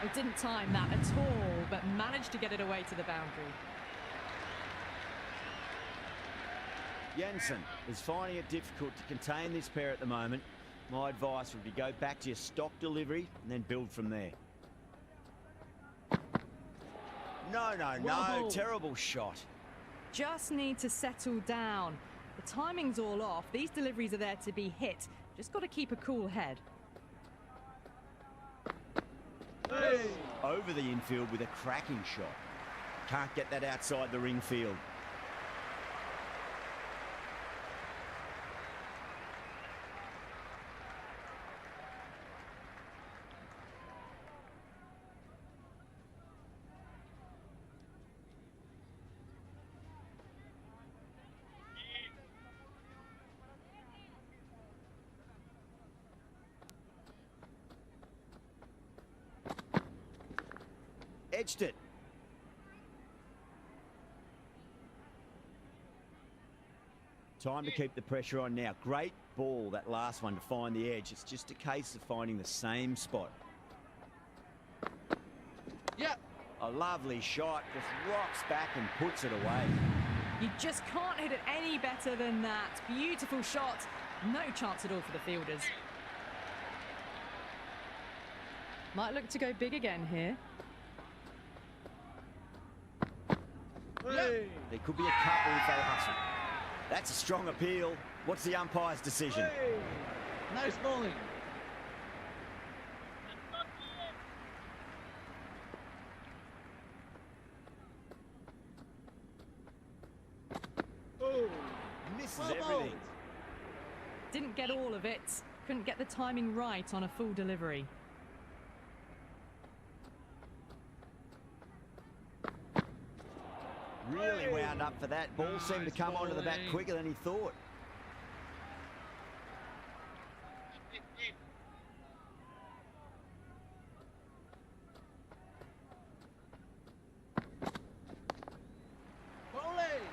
It didn't time that at all, but managed to get it away to the boundary. Jansen is finding it difficult to contain this pair at the moment. My advice would be go back to your stock delivery and then build from there. No, no, Well no. bowled. Terrible shot. Just need to settle down. The timing's all off. These deliveries are there to be hit. Just got to keep a cool head. Hey. Over the infield with a cracking shot. Can't get that outside the ring field. Edged it. Time to keep the pressure on now. Great ball, that last one, to find the edge. It's just a case of finding the same spot. Yep. A lovely shot, just rocks back and puts it away. You just can't hit it any better than that. Beautiful shot. No chance at all for the fielders. Might look to go big again here. Hey. There could be a couple if they hustle. That's a strong appeal. What's the umpire's decision? Hey. Nice bowling. Oh. Misses Well everything. bowled. Didn't get all of it. Couldn't get the timing right on a full delivery. Really wound up for that. Ball seemed to Nice come onto the bat bowling. quicker than he thought. Bowling.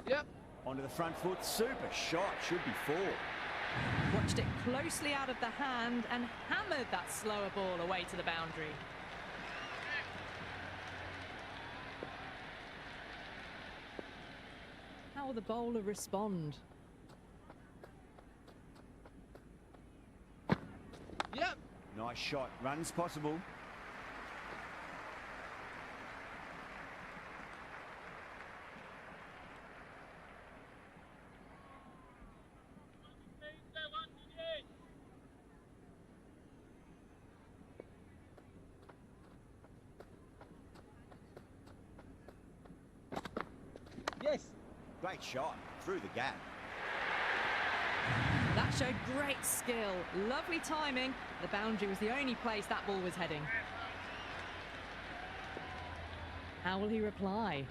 Yep. Onto the front foot. Super shot. Should be four. Watched it closely out of the hand and hammered that slower ball away to the boundary. How will the bowler respond? Yep. Nice shot. Runs possible. Yes. Great shot. Through the gap. That showed great skill. Lovely timing. The boundary was the only place that ball was heading. How will he reply?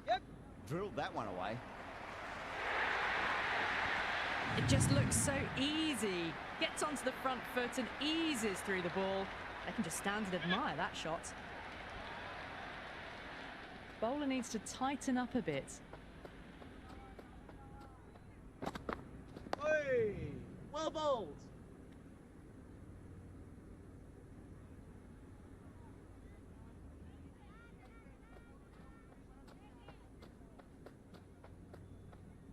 Yep. Drilled that one away. It just looks so easy. Gets onto the front foot and eases through the ball. They can just stand and admire that shot. Bowler needs to tighten up a bit. Hey. Well bowled.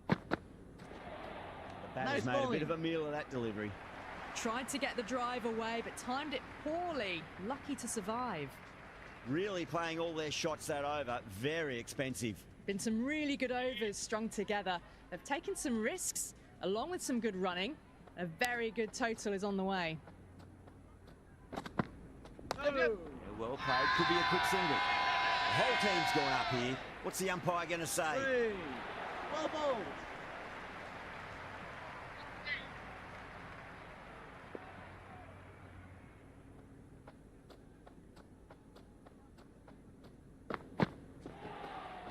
The batter's Nice made a bowling. bit of a meal of that delivery. Tried to get the drive away, but timed it poorly. Lucky to survive. Really playing all their shots that over. Very expensive. Been some really good overs strung together. They've taken some risks, along with some good running. A very good total is on the way. Yep. Yeah, well played. Could be a quick single. The whole team's going up here. What's the umpire going to say? Hey. Well bowled.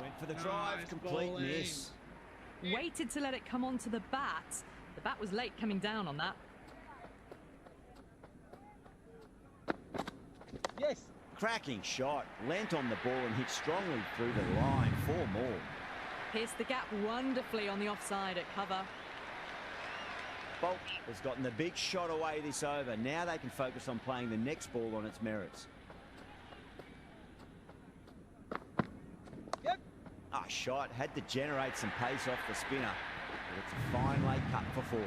Went for the drive. Nice Complete bowling. miss. Waited to let it come onto the bat. The bat was late coming down on that. Yes. Cracking shot, leant on the ball and hit strongly through the line. 4 more. Pierced the gap wonderfully on the offside at cover. Bolt has gotten the big shot away this over. Now they can focus on playing the next ball on its merits. Yep. Shot had to generate some pace off the spinner, but it's a fine late cut for 4.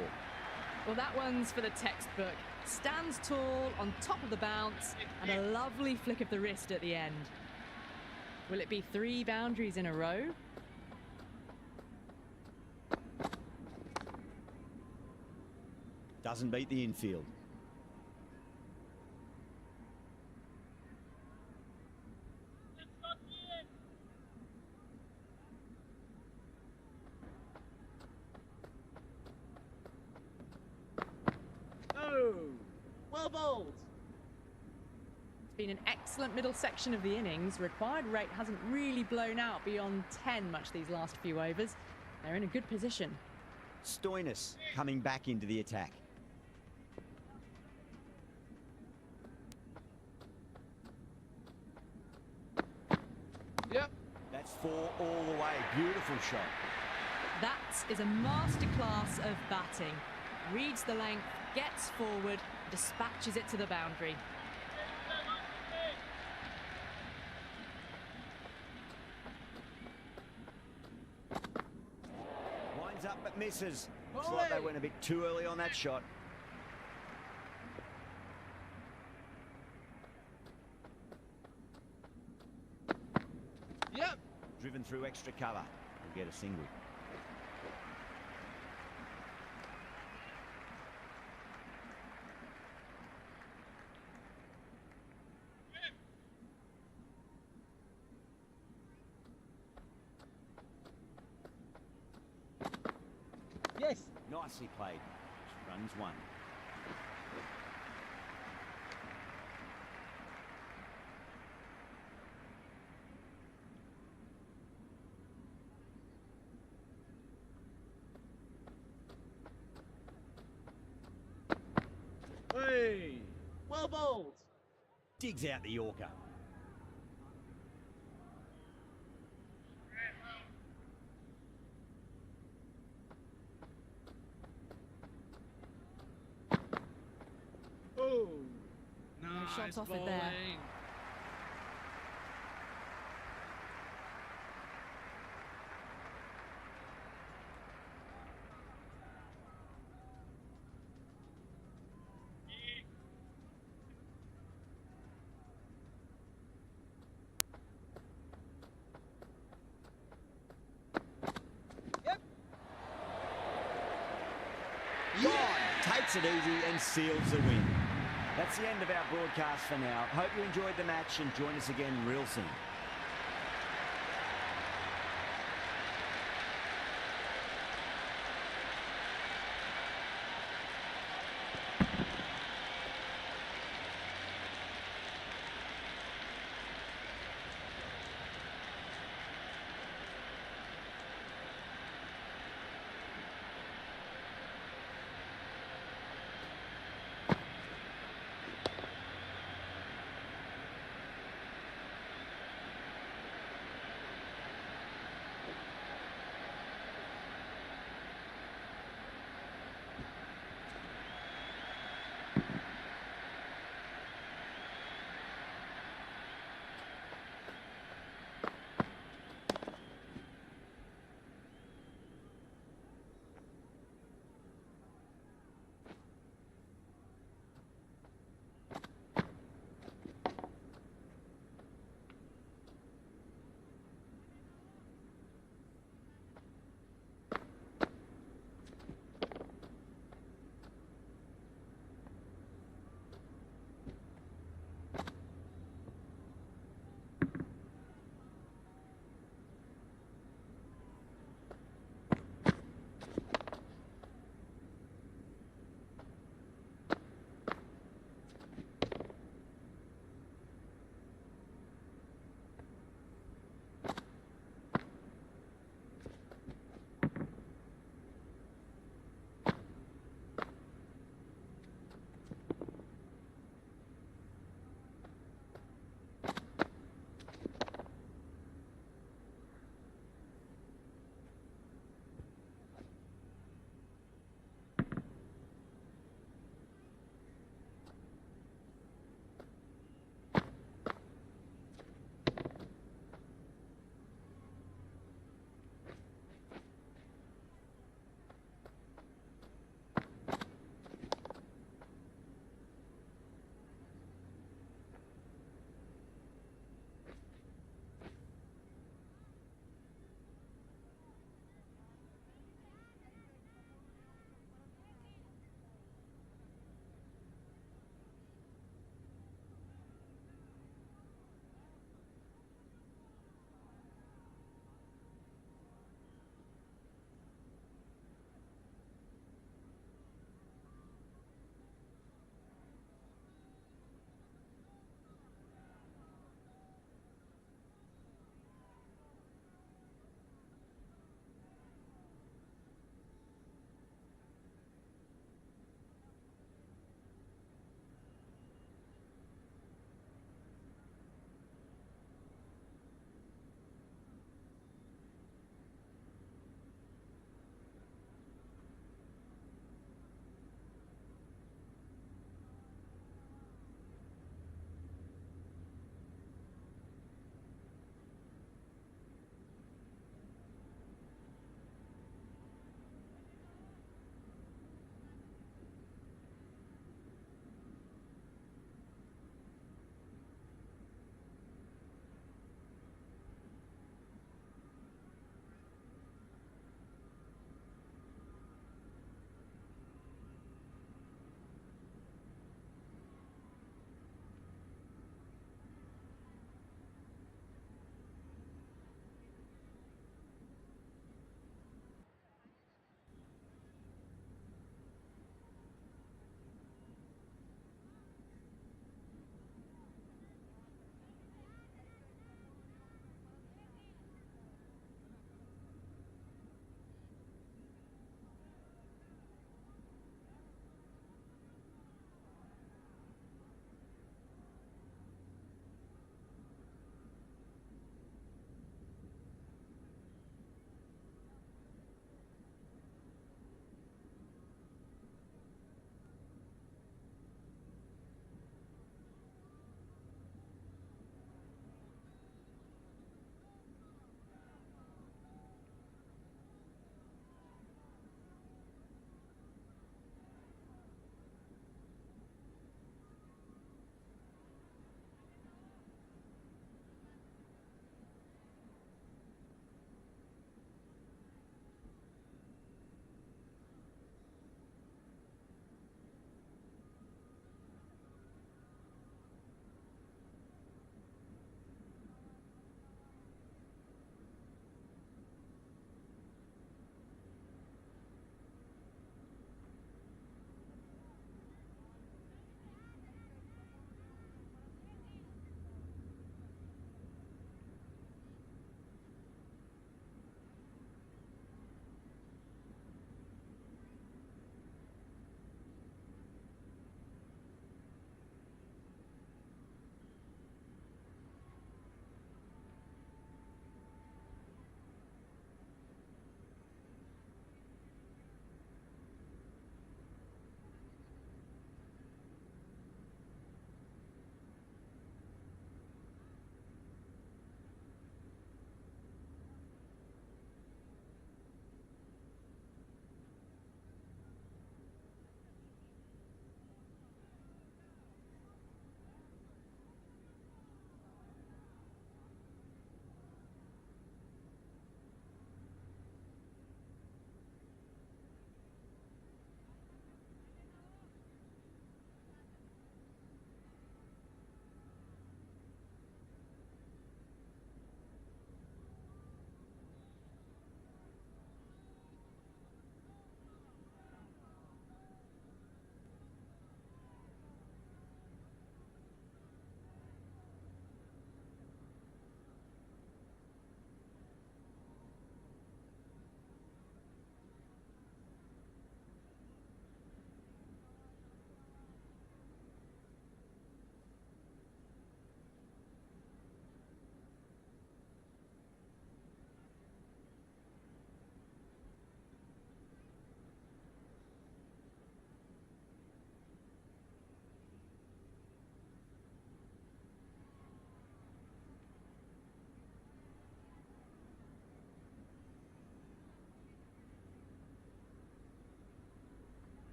Well, that one's for the textbook. Stands tall on top of the bounce and a lovely flick of the wrist at the end. Will it be 3 boundaries in a row? Doesn't beat the infield. Oh, well bowled. It's been an excellent middle section of the innings. Required rate hasn't really blown out beyond 10 much these last few overs. They're in a good position. Stoinis coming back into the attack. Yep. That's 4 all the way. Beautiful shot. That is a masterclass of batting. Reads the length, gets forward, dispatches it to the boundary. Winds up but misses. Looks like they went a bit too early on that shot. Yep. Driven through extra cover. Will get a single. Yes. Nicely played. Runs 1. Hey, well bowled. Digs out the Yorker. Oh, No nice shots off it bowling. there. Yep. Gone. Takes it easy and seals the win. That's the end of our broadcast for now. Hope you enjoyed the match and join us again real soon.